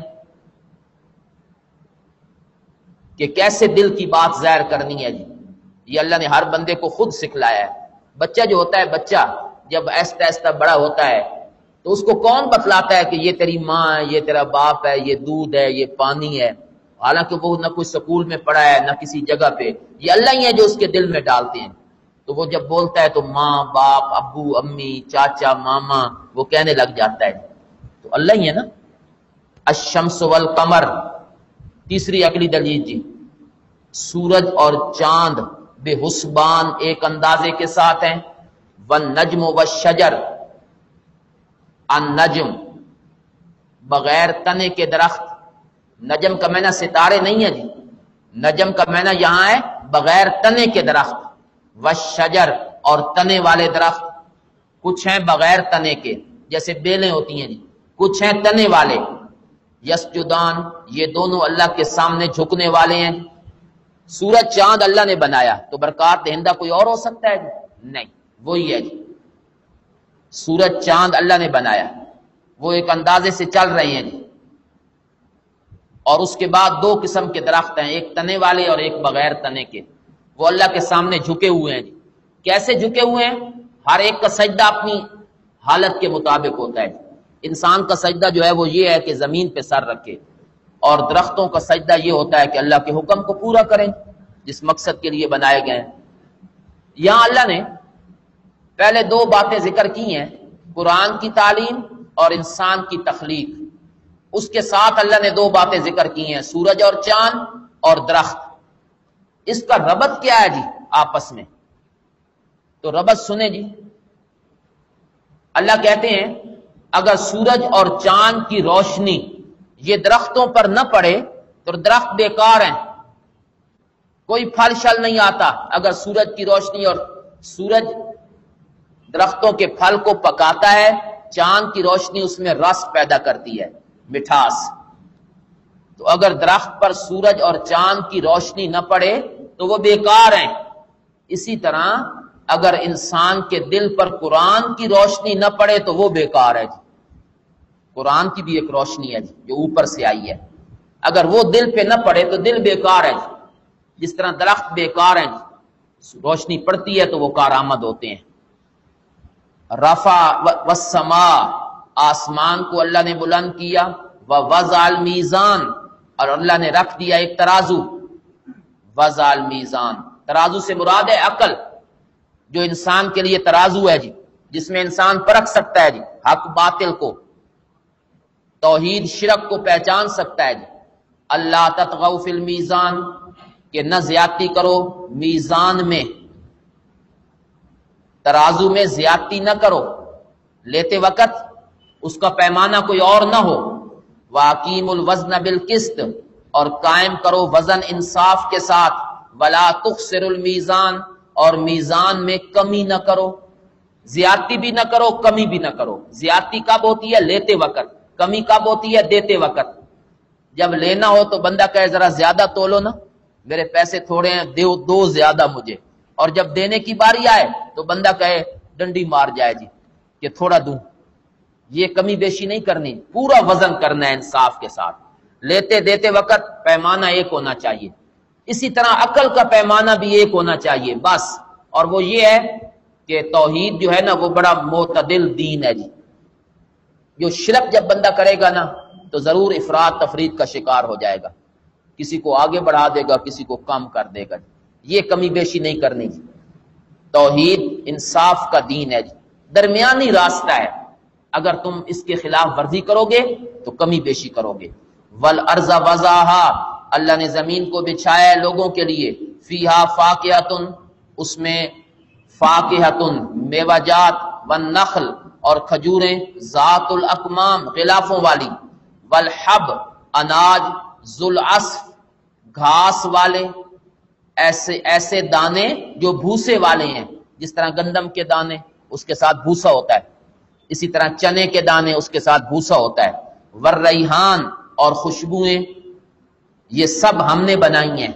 Speaker 2: کہ کیسے دل کی بات ظاہر کرنی ہے جی. یہ اللہ نے ہر بندے کو خود سکھلایا ہے. بچہ جو ہوتا ہے، بچہ جب آہستہ آہستہ بڑا ہوتا ہے تو اس کو کون بتلاتا ہے کہ یہ تیری ماں ہے، یہ تیرا باپ ہے، یہ دودھ ہے، یہ پانی ہے؟ حالانکہ وہ نہ کوئی سکول میں پڑھا ہے نہ کسی جگہ پہ. یہ اللہ ہی ہے جو اس کے دل میں ڈالتے ہیں. تو وہ جب بولتا ہے تو ماں، باپ، ابو، امی، چاچا، ماما وہ کہنے لگ جاتا ہے. تو اللہ ہی ہے نا. الشمس والقمر تیسری عقلی دلیل جی. سورج اور چاند بے حسبان ایک اندازے کے ساتھ ہیں. والنجم والشجر، النجم بغیر تنے کے درخت. نجم کا معنی ستارے نہیں ہے جی، نجم کا معنی یہاں ہے بغیر تنے کے درخت. والشجر اور تنے والے درخت. کچھ ہیں بغیر تنے کے جیسے بیلیں ہوتی ہیں جی، کچھ ہیں تنے والے. یسجدان یہ دونوں اللہ کے سامنے جھکنے والے ہیں. سورج چاند اللہ نے بنایا تو برکات دہندہ کوئی اور ہو سکتا ہے؟ نہیں، وہی ہے جی. سورج چاند اللہ نے بنایا، وہ ایک اندازے سے چل رہے ہیں جی. اور اس کے بعد 2 قسم کے درخت ہیں، ایک تنے والے اور ایک بغیر تنے کے. وہ اللہ کے سامنے جھکے ہوئے ہیں جی. کیسے جھکے ہوئے ہیں؟ ہر ایک کا سجدہ اپنی حالت کے مطابق ہوتا ہے. انسان کا سجدہ جو ہے وہ یہ ہے کہ زمین پہ سر رکھے، اور درختوں کا سجدہ یہ ہوتا ہے کہ اللہ کے حکم کو پورا کریں جس مقصد کے لیے بنائے گئے ہیں. یہاں اللہ نے پہلے 2 باتیں ذکر کی ہیں، قرآن کی تعلیم اور انسان کی تخلیق. اس کے ساتھ اللہ نے دو باتیں ذکر کی ہیں، سورج اور چاند اور درخت۔ اس کا ربط کیا ہے جی آپس میں؟ تو ربط سنیں جی، اللہ کہتے ہیں اگر سورج اور چاند کی روشنی یہ درختوں پر نہ پڑے تو درخت بیکار ہیں، کوئی پھل شل نہیں آتا۔ اگر سورج کی روشنی، اور سورج درختوں کے پھل کو پکاتا ہے، چاند کی روشنی اس میں رس پیدا کرتی ہے، مٹھاس۔ تو اگر درخت پر سورج اور چاند کی روشنی نہ پڑے تو وہ بیکار ہیں۔ اسی طرح اگر انسان کے دل پر قرآن کی روشنی نہ پڑے تو وہ بیکار ہے جی۔ قرآن کی بھی ایک روشنی ہے جی جو اوپر سے آئی ہے، اگر وہ دل پہ نہ پڑے تو دل بیکار ہے جی۔ جس طرح درخت بیکار ہیں، روشنی پڑتی ہے تو وہ کارآمد ہوتے ہیں۔ رفع والسماء، آسمان کو اللہ نے بلند کیا، ووضع المیزان، اور اللہ نے رکھ دیا ایک ترازو۔ وضع المیزان، ترازو سے مراد ہے عقل، جو انسان کے لیے ترازو ہے جی، جس میں انسان پرکھ سکتا ہے جی حق باطل کو، توحید شرک کو پہچان سکتا ہے جی۔ اللہ تطغوا فی المیزان، کہ نہ زیادتی کرو میزان میں، ترازو میں زیادتی نہ کرو، لیتے وقت اس کا پیمانہ کوئی اور نہ ہو۔ وَأَقِیمُوا الْوَزْنَ بِالْقِسْطِ، اور قائم کرو وزن انصاف کے ساتھ۔ وَلَا تُخْسِرُوا الْمِیزَانَ، اور میزان میں کمی نہ کرو، زیادتی بھی نہ کرو کمی بھی نہ کرو۔ زیادتی کب ہوتی ہے؟ لیتے وقت۔ کمی کب ہوتی ہے؟ دیتے وقت۔ جب لینا ہو تو بندہ کہے ذرا زیادہ تولو نا، میرے پیسے تھوڑے ہیں، دو زیادہ مجھے، اور جب دینے کی باری آئے تو بندہ کہے ڈنڈی مار جائے جی کہ تھوڑا دوں۔ یہ کمی بیشی نہیں کرنی، پورا وزن کرنا ہے انصاف کے ساتھ۔ لیتے دیتے وقت پیمانہ ایک ہونا چاہیے۔ اسی طرح عقل کا پیمانہ بھی ایک ہونا چاہیے بس، اور وہ یہ ہے کہ توحید جو ہے نا وہ بڑا معتدل دین ہے جی۔ جو شرک جب بندہ کرے گا نا تو ضرور افراط تفرید کا شکار ہو جائے گا، کسی کو آگے بڑھا دے گا، کسی کو کم کر دے گا۔ یہ کمی بیشی نہیں کرنی جی۔ توحید انصاف کا دین ہے جی، درمیانی راستہ ہے۔ اگر تم اس کے خلاف ورزی کرو گے تو کمی بیشی کرو گے۔ والارض وضعها، اللہ نے زمین کو بچھایا ہے لوگوں کے لیے۔ فیہا فاکہۃ، اس میں فاکہۃ میوہ جات، والنخل، اور کھجوریں، ذات الاکمام غلافوں والی، والحب اناج، ذوالعصف گھاس والے، ایسے دانے جو بھوسے والے ہیں، جس طرح گندم کے دانے اس کے ساتھ بھوسا ہوتا ہے، اسی طرح چنے کے دانے اس کے ساتھ بھوسا ہوتا ہے۔ والریحان، اور خوشبوئیں، یہ سب ہم نے بنائی ہیں۔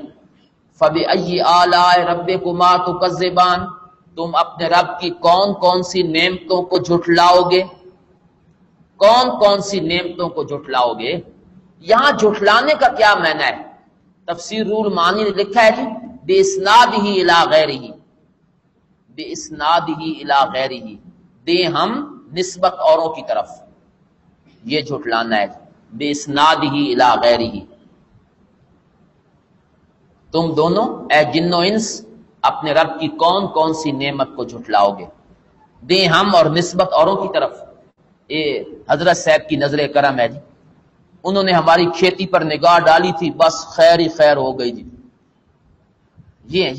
Speaker 2: فَبِأَيِّ آلَاءِ رَبِّكُمَا تُكَذِّبَانِ، تم اپنے رب کی کون کون سی نعمتوں کو جھٹلاؤ گے؟ کون کون سی نعمتوں کو جھٹلاؤ گے؟ یہاں جھٹلانے کا کیا معنی ہے؟ تفسیر روح المعانی نے لکھا ہے جی بِإِسْنَادِهِ إِلَىٰ غَيْرِهِ، بِإِسْنَادِهِ إِلَىٰ غَيْرِهِ، دے ہم نسبت اوروں کی طرف، یہ جھٹلانا ہے بِإِسْنَادِهِ إِلَىٰ غَيْرِهِ۔ تم دونوں اے جن و انس اپنے رب کی کون کون سی نعمت کو جھٹلاؤ گے؟ دیں ہم اور نسبت اوروں کی طرف۔ حضرت صاحب کی نظر کرم ہے جی، انہوں نے ہماری کھیتی پر نگاہ ڈالی تھی، بس خیر ہی خیر ہو گئی جی۔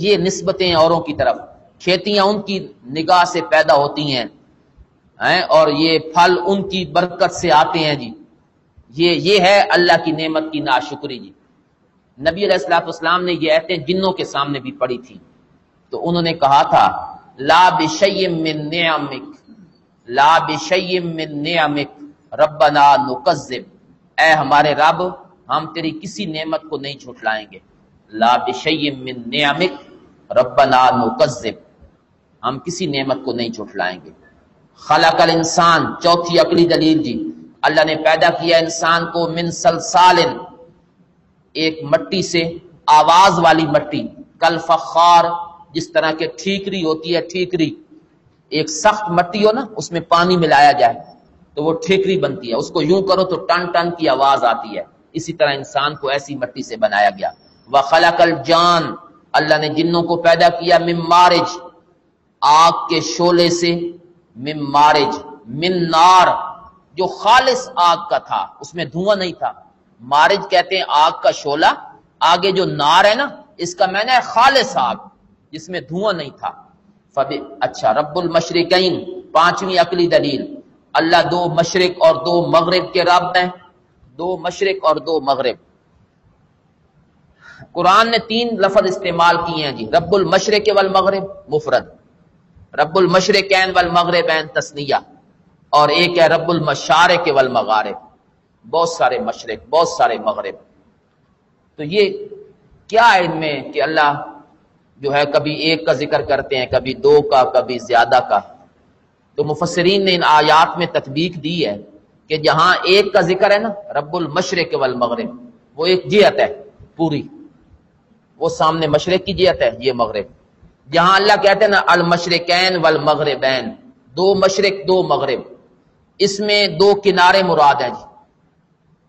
Speaker 2: یہ نسبتیں اوروں کی طرف، کھیتیاں ان کی نگاہ سے پیدا ہوتی ہیں اور یہ پھل ان کی برکت سے آتے ہیں جی۔ یہ ہے اللہ کی نعمت کی ناشکری جی۔ نبی علیہ الصلوۃ والسلام نے یہ آیتیں جنوں کے سامنے بھی پڑھی تھی، تو انہوں نے کہا تھا لا بشیء من نعمک، لا بشیء من نعمک ربنا نکذب، اے ہمارے رب ہم تیری کسی نعمت کو نہیں جھٹلائیں گے۔ لا بشیء من نعمک ربنا نکذب، ہم کسی نعمت کو نہیں جھٹلائیں گے۔ خلق الانسان، چوتھی عقلی دلیل جی، اللہ نے پیدا کیا انسان کو من سلسال، ایک مٹی سے، آواز والی مٹی، کل فخار، جس طرح کے ٹھیکری ہوتی ہے، ٹھیکری ایک سخت مٹی ہو نا، اس میں پانی ملایا جائے تو وہ ٹھیکری بنتی ہے، اس کو یوں کرو تو ٹن ٹن کی آواز آتی ہے، اسی طرح انسان کو ایسی مٹی سے بنایا گیا۔ وخلق الجان، اللہ نے جنوں کو پیدا کیا من مارج، آگ کے شعلے سے، من مارج، من نار، جو خالص آگ کا تھا، اس میں دھواں نہیں تھا. مارج کہتے ہیں آگ کا شعلہ، آگے جو نار ہے نا اس کا معنی ہے خالص آگ جس میں دھواں نہیں تھا. اچھا، رب المشرقین پانچویں عقلی دلیل، اللہ دو مشرق اور دو مغرب کے رب ہیں. دو مشرق اور دو مغرب. قرآن نے 3 لفظ استعمال کیے ہیں جی، رب المشرق والمغرب مفرد، رب المشرقین والمغربین تثنیہ، اور ایک ہے رب المشارق والمغارب، بہت سارے مشرق بہت سارے مغرب. تو یہ کیا ہے ان میں کہ اللہ جو ہے کبھی ایک کا ذکر کرتے ہیں، کبھی 2 کا، کبھی زیادہ کا. تو مفسرین نے ان آیات میں تطبیق دی ہے کہ جہاں ایک کا ذکر ہے نا رب المشرق والمغرب، وہ ایک جہت ہے پوری، وہ سامنے مشرق کی جہت ہے، یہ مغرب. جہاں اللہ کہتے ہیں نا المشرقین والمغربین، 2 مشرق 2 مغرب، اس میں 2 کنارے مراد ہیں جی.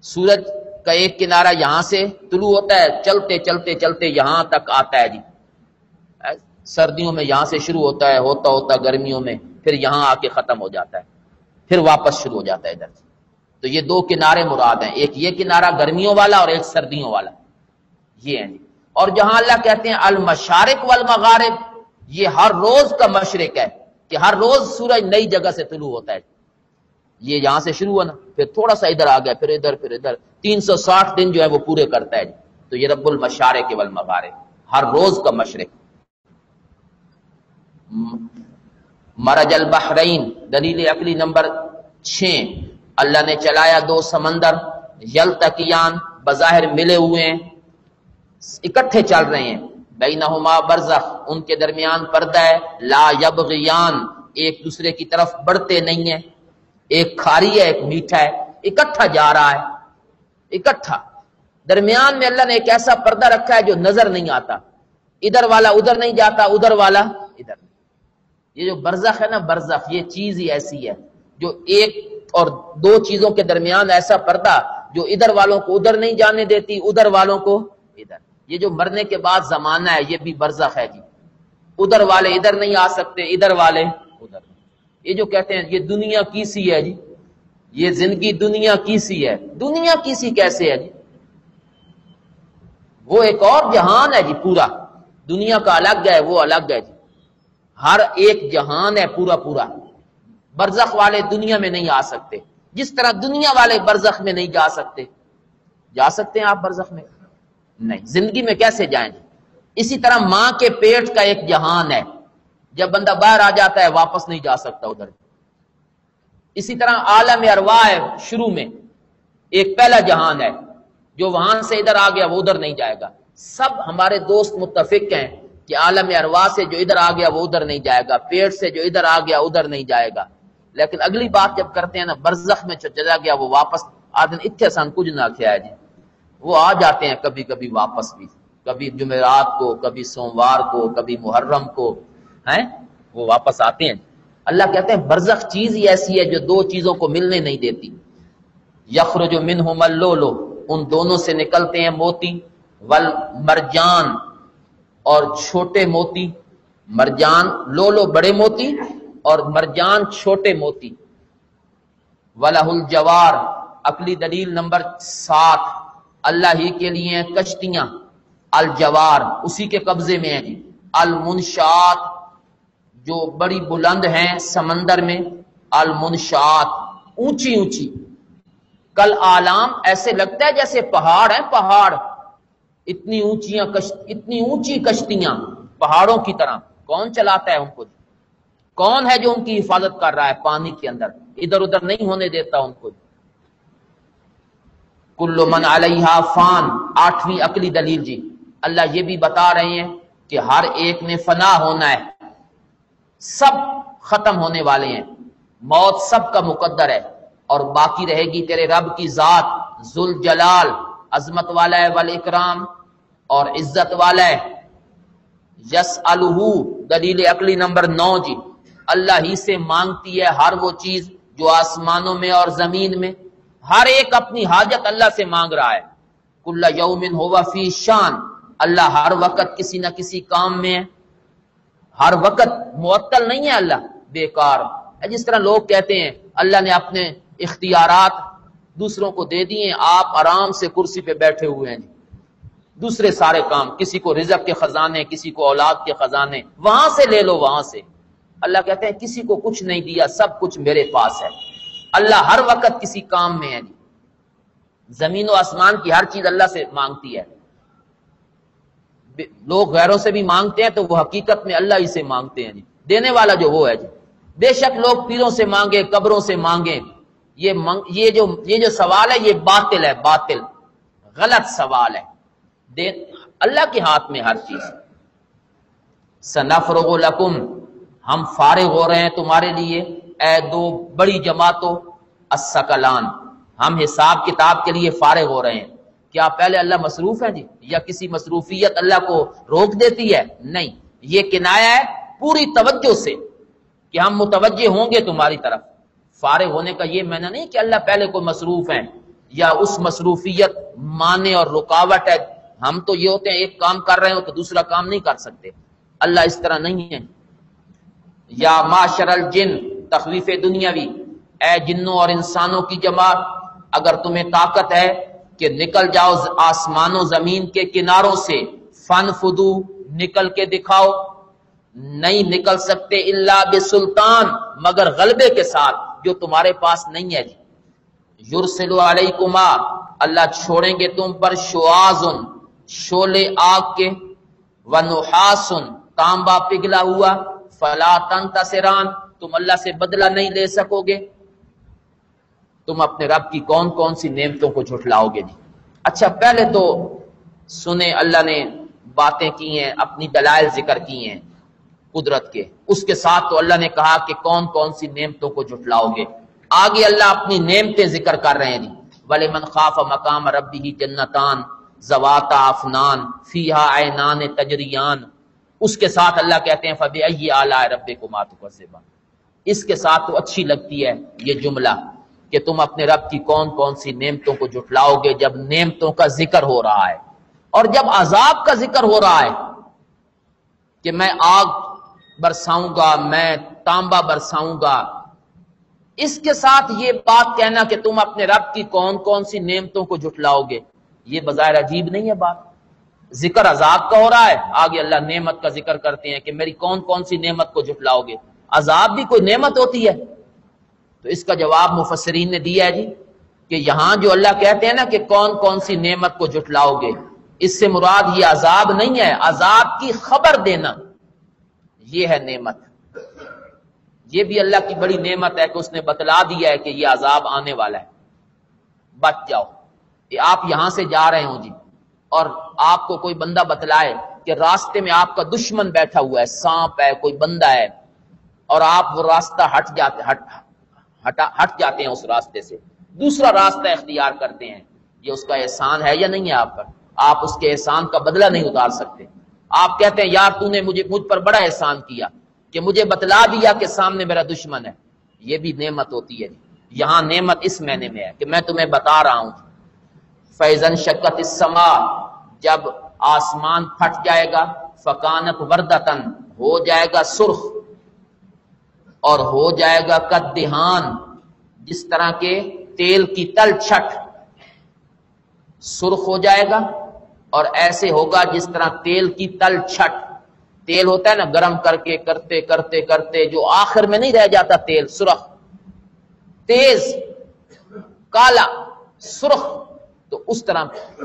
Speaker 2: سورج کا ایک کنارہ یہاں سے طلوع ہوتا ہے، چلتے چلتے چلتے یہاں تک آتا ہے جی. سردیوں میں یہاں سے شروع ہوتا ہے، ہوتا ہوتا گرمیوں میں پھر یہاں آ کے ختم ہو جاتا ہے، پھر واپس شروع ہو جاتا ہے ادھر سے. تو یہ 2 کنارے مراد ہیں، ایک یہ کنارہ گرمیوں والا اور ایک سردیوں والا، یہ ہیں جی. اور جہاں اللہ کہتے ہیں المشارق والمغارب، یہ ہر روز کا مشرق ہے کہ ہر روز سورج نئی جگہ سے طلوع ہوتا ہے. یہ یہاں سے شروع ہوا نا، پھر تھوڑا سا ادھر آ گیا، پھر ادھر، پھر ادھر، 360 دن جو ہے وہ پورے کرتا ہے. تو یہ رب المشارق والمغارب، ہر روز کا مشرق. مرج البحرین دلیل عقلی نمبر 6، اللہ نے چلایا 2 سمندر، یلتقیان بظاہر ملے ہوئے ہیں، اکٹھے چل رہے ہیں، بینہما برزخ ان کے درمیان پردہ ہے، لا یبغیان ایک دوسرے کی طرف بڑھتے نہیں ہیں، ایک کھاری ہے ایک میٹھا ہے، اکٹھا جا رہا ہے، اکٹھا. درمیان میں اللہ نے ایک ایسا پردہ رکھا ہے جو نظر نہیں آتا، ادھر والا ادھر نہیں جاتا، ادھر والا ادھر. یہ جو برزخ ہے نا، برزخ یہ چیز ہی ایسی ہے جو ایک اور 2 چیزوں کے درمیان ایسا پردہ جو ادھر والوں کو ادھر نہیں جانے دیتی، ادھر والوں کو ادھر. یہ جو مرنے کے بعد زمانہ ہے یہ بھی برزخ ہے جی، ادھر والے ادھر نہیں آ سکتے، ادھر والے ادھر. یہ جو کہتے ہیں یہ دنیا کی سی ہے جی، یہ زندگی دنیا کی سی ہے، دنیا کی سی کیسے ہے جی؟ وہ ایک اور جہان ہے جی پورا، دنیا کا الگ ہے، وہ الگ ہے جی. ہر ایک جہان ہے پورا پورا. برزخ والے دنیا میں نہیں آ سکتے، جس طرح دنیا والے برزخ میں نہیں جا سکتے. جا سکتے ہیں آپ برزخ میں؟ نہیں. زندگی میں کیسے جائیں گے؟ اسی طرح ماں کے پیٹ کا ایک جہان ہے، جب بندہ باہر آ جاتا ہے واپس نہیں جا سکتا ادھر. اسی طرح عالم ارواح ہے، شروع میں ایک پہلا جہان ہے، جو وہاں سے ادھر آ گیا وہ ادھر نہیں جائے گا. سب ہمارے دوست متفق ہیں کہ عالم ارواح سے جو ادھر آ گیا وہ ادھر نہیں جائے گا، پیٹ سے جو ادھر آ گیا ادھر نہیں جائے گا. لیکن اگلی بات جب کرتے ہیں نا، برزخ میں جو چلا گیا وہ واپس آدن اتنے سان کچھ نہ کیا ہے جی، وہ آ جاتے ہیں کبھی کبھی واپس بھی، کبھی جمعرات کو، کبھی سوموار کو، کبھی محرم کو ہیں وہ واپس آتے ہیں. اللہ کہتے ہیں برزخ چیز ہی ایسی ہے جو 2 چیزوں کو ملنے نہیں دیتی. یخرج منہم اللؤلؤ ان دونوں سے نکلتے ہیں موتی، والمرجان اور چھوٹے موتی. مرجان لولو بڑے موتی اور مرجان چھوٹے موتی. وَلَهُ الْجَوَارُ عقلی دلیل نمبر 7، اللہ ہی کے لیے ہیں کشتیاں، الجوار اسی کے قبضے میں ہیں جی. المنشات جو بڑی بلند ہیں سمندر میں، المنشات اونچی اونچی، کل آلام ایسے لگتا ہے جیسے پہاڑ ہیں، پہاڑ اتنی اونچی کشتیاں پہاڑوں کی طرح. کون چلاتا ہے ان کو؟ کون ہے جو ان کی حفاظت کر رہا ہے پانی کے اندر، ادھر ادھر نہیں ہونے دیتا ان کو. کل من علیہا فان 8ویں عقلی دلیل جی، اللہ یہ بھی بتا رہے ہیں کہ ہر ایک نے فنا ہونا ہے، سب ختم ہونے والے ہیں، موت سب کا مقدر ہے، اور باقی رہے گی تیرے رب کی ذات ذوالجلال، عظمت والا ہے، والاکرام اور عزت والا ہے. یسألہ دلیل عقلی نمبر 9 جی، اللہ ہی سے مانگتی ہے ہر وہ چیز جو آسمانوں میں اور زمین میں، ہر ایک اپنی حاجت اللہ سے مانگ رہا ہے. کل یوم ہوا فی شان، اللہ ہر وقت کسی نہ کسی کام میں ہے، ہر وقت معطل نہیں ہے اللہ بیکار. جس طرح لوگ کہتے ہیں اللہ نے اپنے اختیارات دوسروں کو دے دیے، آپ آرام سے کرسی پہ بیٹھے ہوئے ہیں جی، دوسرے سارے کام، کسی کو رزق کے خزانے، کسی کو اولاد کے خزانے، وہاں سے لے لو، وہاں سے۔ اللہ کہتے ہیں کسی کو کچھ نہیں دیا، سب کچھ میرے پاس ہے۔ اللہ ہر وقت کسی کام میں ہے جی، زمین و آسمان کی ہر چیز اللہ سے مانگتی ہے۔ لوگ غیروں سے بھی مانگتے ہیں تو وہ حقیقت میں اللہ ہی سے مانگتے ہیں جی، دینے والا جو وہ ہے جی۔ بے شک لوگ پیروں سے مانگے، قبروں سے مانگے، یہ جو سوال ہے یہ باطل ہے، باطل غلط سوال ہے۔ اللہ کے ہاتھ میں ہر چیز۔ سنفرغ لکم، ہم فارغ ہو رہے ہیں تمہارے لیے، اے دو بڑی جماعتوں، الثقلان، ہم حساب کتاب کے لیے فارغ ہو رہے ہیں۔ کیا پہلے اللہ مصروف ہے جی، یا کسی مصروفیت اللہ کو روک دیتی ہے؟ نہیں، یہ کنایا ہے پوری توجہ سے کہ ہم متوجہ ہوں گے تمہاری طرف۔ فارغ ہونے کا یہ معنی نہیں کہ اللہ پہلے کوئی مصروف ہے یا اس مصروفیت مانے اور رکاوٹ ہے۔ ہم تو یہ ہوتے ہیں ایک کام کر رہے ہو تو دوسرا کام نہیں کر سکتے، اللہ اس طرح نہیں ہے۔ یا معاشر الجن، تخویف دنیاوی، اے جنوں اور انسانوں کی جماعت، اگر تمہیں طاقت ہے کہ نکل جاؤ آسمان و زمین کے کناروں سے، فنفدو، نکل کے دکھاؤ، نہیں نکل سکتے الا بسلطان، مگر غلبے کے ساتھ جو تمہارے پاس نہیں ہے جی۔ یرسل علیکما، اللہ چھوڑیں گے تم پر شواظن، شعلے آگ کے، ونحاسن، تانبا پگھلا ہوا، فلا تنتصران، تم اللہ سے بدلہ نہیں لے سکو گے۔ تم اپنے رب کی کون کون سی نعمتوں کو جھٹلاؤ گے جی۔ اچھا پہلے تو سنیں، اللہ نے باتیں کی ہیں، اپنی دلائل ذکر کی ہیں قدرت کے، اس کے ساتھ تو اللہ نے کہا کہ کون کون سی نعمتوں کو جھٹلاؤ گے۔ آگے اللہ اپنی نعمتیں ذکر کر رہے ہیں جی۔ وَلِمَنْ خَافَ مَقَامَ رَبِّهِ جَنَّتَانِ ذَوَاتَا أَفْنَانٍ فِيهَا عَيْنَانِ تَجْرِيَانِ، اس کے ساتھ اللہ کہتے ہیں فَبِأَيِّ آلَاءِ رَبِّكُمَا تُكَذِّبَانِ، اس کے ساتھ تو اچھی لگتی ہے یہ جملہ کہ تم اپنے رب کی کون کون سی نعمتوں کو جھٹلاؤ گے، جب نعمتوں کا ذکر ہو رہا ہے اور جب عذاب کا ذکر ہو رہا ہے کہ میں آگ برساؤں گا، میں تانبا برساؤں گا، اس کے ساتھ یہ بات کہنا کہ تم اپنے رب کی کون کون سی نعمتوں کو جھٹلاؤ گے، یہ بظاہر عجیب نہیں ہے بات۔ ذکر عذاب کا ہو رہا ہے، آگے اللہ نعمت کا ذکر کرتے ہیں کہ میری کون کون سی نعمت کو جھٹلاؤ گے۔ عذاب بھی کوئی نعمت ہوتی ہے؟ تو اس کا جواب مفسرین نے دیا ہے جی کہ یہاں جو اللہ کہتے ہیں نا کہ کون کون سی نعمت کو جھٹلاؤ گے، اس سے مراد یہ عذاب نہیں ہے، عذاب کی خبر دینا یہ ہے نعمت۔ یہ بھی اللہ کی بڑی نعمت ہے کہ اس نے بتلا دیا ہے کہ یہ عذاب آنے والا ہے، بچ جاؤ۔ آپ یہاں سے جا رہے ہوں جی اور آپ کو کوئی بندہ بتلائے کہ راستے میں آپ کا دشمن بیٹھا ہوا ہے، سانپ ہے، کوئی بندہ ہے، اور آپ وہ راستہ ہٹ جاتے ہیں اس راستے سے، دوسرا راستہ اختیار کرتے ہیں، یہ اس کا احسان ہے یا نہیں ہے آپ پر؟ آپ اس کے احسان کا بدلہ نہیں اتار سکتے۔ آپ کہتے ہیں یار تو نے مجھ پر بڑا احسان کیا کہ مجھے بتلا دیا کہ سامنے میرا دشمن ہے، یہ بھی نعمت ہوتی ہے۔ یہاں نعمت اس معنی میں ہے کہ میں تمہیں بتا رہا ہوں۔ فَإِذَا انشَقَّتِ السَّمَاءُ، جب آسمان پھٹ جائے گا، فَكَانَتْ وَرْدَةً، ہو جائے گا سرخ، اور ہو جائے گا کدہان، جس طرح کے تیل کی تل چھٹ سرخ ہو جائے گا، اور ایسے ہوگا جس طرح تیل کی تل چھٹ، تیل ہوتا ہے نا گرم کر کے کرتے کرتے کرتے جو آخر میں نہیں رہ جاتا تیل، سرخ، تیز، کالا، سرخ، تو اس طرح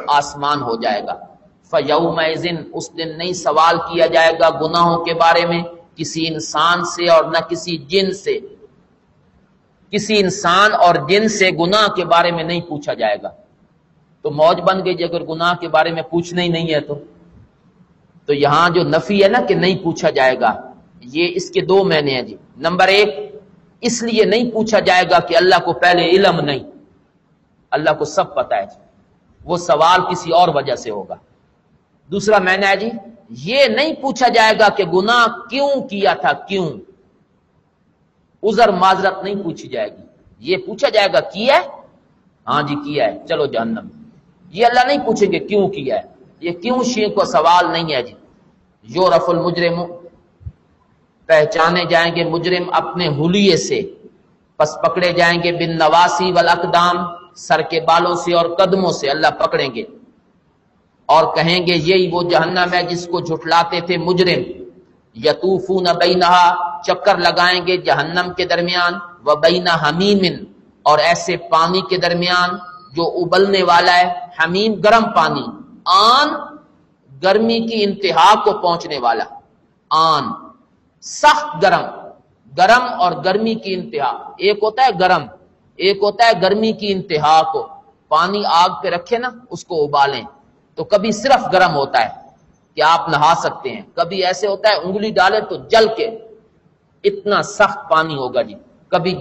Speaker 2: آسمان ہو جائے گا۔ فَيَوْمَئِذٍ، اس دن نہیں سوال کیا جائے گا گناہوں کے بارے میں کسی انسان سے اور نہ کسی جن سے، کسی انسان اور جن سے گناہ کے بارے میں نہیں پوچھا جائے گا۔ تو موج بن گئی جی اگر گناہ کے بارے میں پوچھنا ہی نہیں ہے تو یہاں جو نفی ہے نا کہ نہیں پوچھا جائے گا، یہ اس کے دو معنی ہیں جی۔ نمبر ایک، اس لیے نہیں پوچھا جائے گا کہ اللہ کو پہلے علم نہیں، اللہ کو سب پتہ ہے جی، وہ سوال کسی اور وجہ سے ہوگا۔ دوسرا معنی ہے جی یہ نہیں پوچھا جائے گا کہ گناہ کیوں کیا تھا، کیوں، عذر معذرت نہیں پوچھی جائے گی، یہ پوچھا جائے گا کیا ہے، ہاں جی کیا ہے، چلو جہنم۔ یہ اللہ نہیں پوچھیں گے کیوں کیا ہے، یہ کیوں شیء کو سوال نہیں ہے جی۔ یعرف المجرم، پہچانے جائیں گے مجرم اپنے حلیے سے، پس پکڑے جائیں گے بن نواسی والاقدام، سر کے بالوں سے اور قدموں سے اللہ پکڑیں گے، اور کہیں گے یہی وہ جہنم ہے جس کو جھٹلاتے تھے مجرم۔ یطوفون بینہا، چکر لگائیں گے جہنم کے درمیان، و بین حمیم، اور ایسے پانی کے درمیان جو ابلنے والا ہے، حمیم گرم پانی، آن گرمی کی انتہا کو پہنچنے والا، آن سخت گرم، گرم اور گرمی کی انتہا، ایک ہوتا ہے گرم، ایک ہوتا ہے گرمی کی انتہا کو۔ پانی آگ پہ رکھے نا، اس کو ابالیں تو کبھی صرف گرم ہوتا ہے کہ آپ نہا سکتے ہیں، کبھی ایسے ہوتا ہے انگلی ڈالے تو جل کے، اتنا سخت پانی ہوگا جی۔ کبھی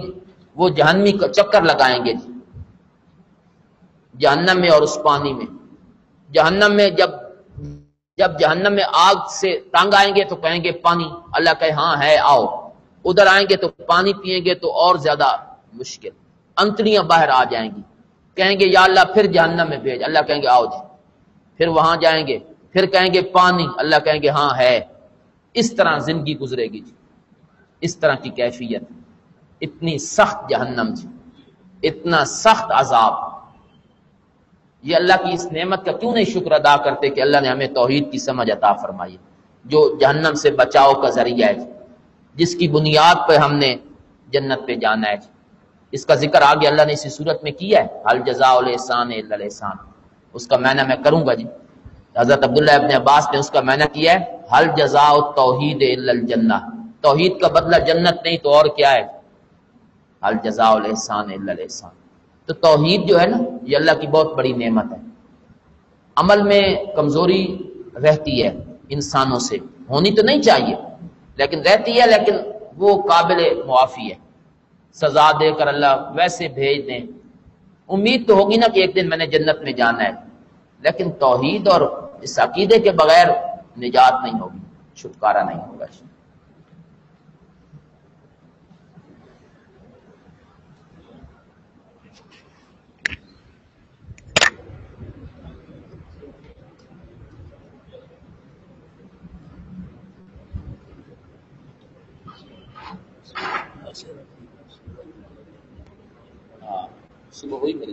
Speaker 2: وہ جہنمی کا چکر لگائیں گے جی جہنم میں اور اس پانی میں۔ جہنم میں جب جہنم میں آگ سے تنگ آئیں گے تو کہیں گے پانی، اللہ کہے ہاں ہے آؤ، ادھر آئیں گے تو پانی پئیں گے تو اور زیادہ مشکل، انتڑیاں باہر آ جائیں گی، کہیں گے یا اللہ پھر جہنم میں بھیج، اللہ کہیں گے آؤ جی، پھر وہاں جائیں گے، پھر کہیں گے پانی، اللہ کہیں گے ہاں ہے۔ اس طرح زندگی گزرے گی جی، اس طرح کی کیفیت، اتنی سخت جہنم جی، اتنا سخت عذاب۔ یہ اللہ کی اس نعمت کا کیوں نہیں شکر ادا کرتے کہ اللہ نے ہمیں توحید کی سمجھ عطا فرمائی، جو جہنم سے بچاؤ کا ذریعہ ہے، جس کی بنیاد پہ ہم نے جنت پہ جانا ہے۔ اس کا ذکر آگے اللہ نے اسی صورت میں کیا ہے، حل جزاء الاحسان الا الاحسان، اس کا معنی میں کروں گا جی۔ حضرت عبداللہ ابن عباس نے اس کا معنی کیا ہے، حل جزاء التوحید الا الجنہ، توحید کا بدلہ جنت نہیں تو اور کیا ہے، حل جزاء الاحسان الا الاحسان۔ تو توحید جو ہے نا، یہ اللہ کی بہت بڑی نعمت ہے۔ عمل میں کمزوری رہتی ہے انسانوں سے، ہونی تو نہیں چاہیے لیکن رہتی ہے، لیکن وہ قابل معافی ہے، سزا دے کر اللہ ویسے بھیج دیں، امید تو ہوگی نا کہ ایک دن میں نے جنت میں جانا ہے، لیکن توحید اور اس عقیدے کے بغیر نجات نہیں ہوگی، چھٹکارا نہیں ہوگا۔ صبح ہوئی میری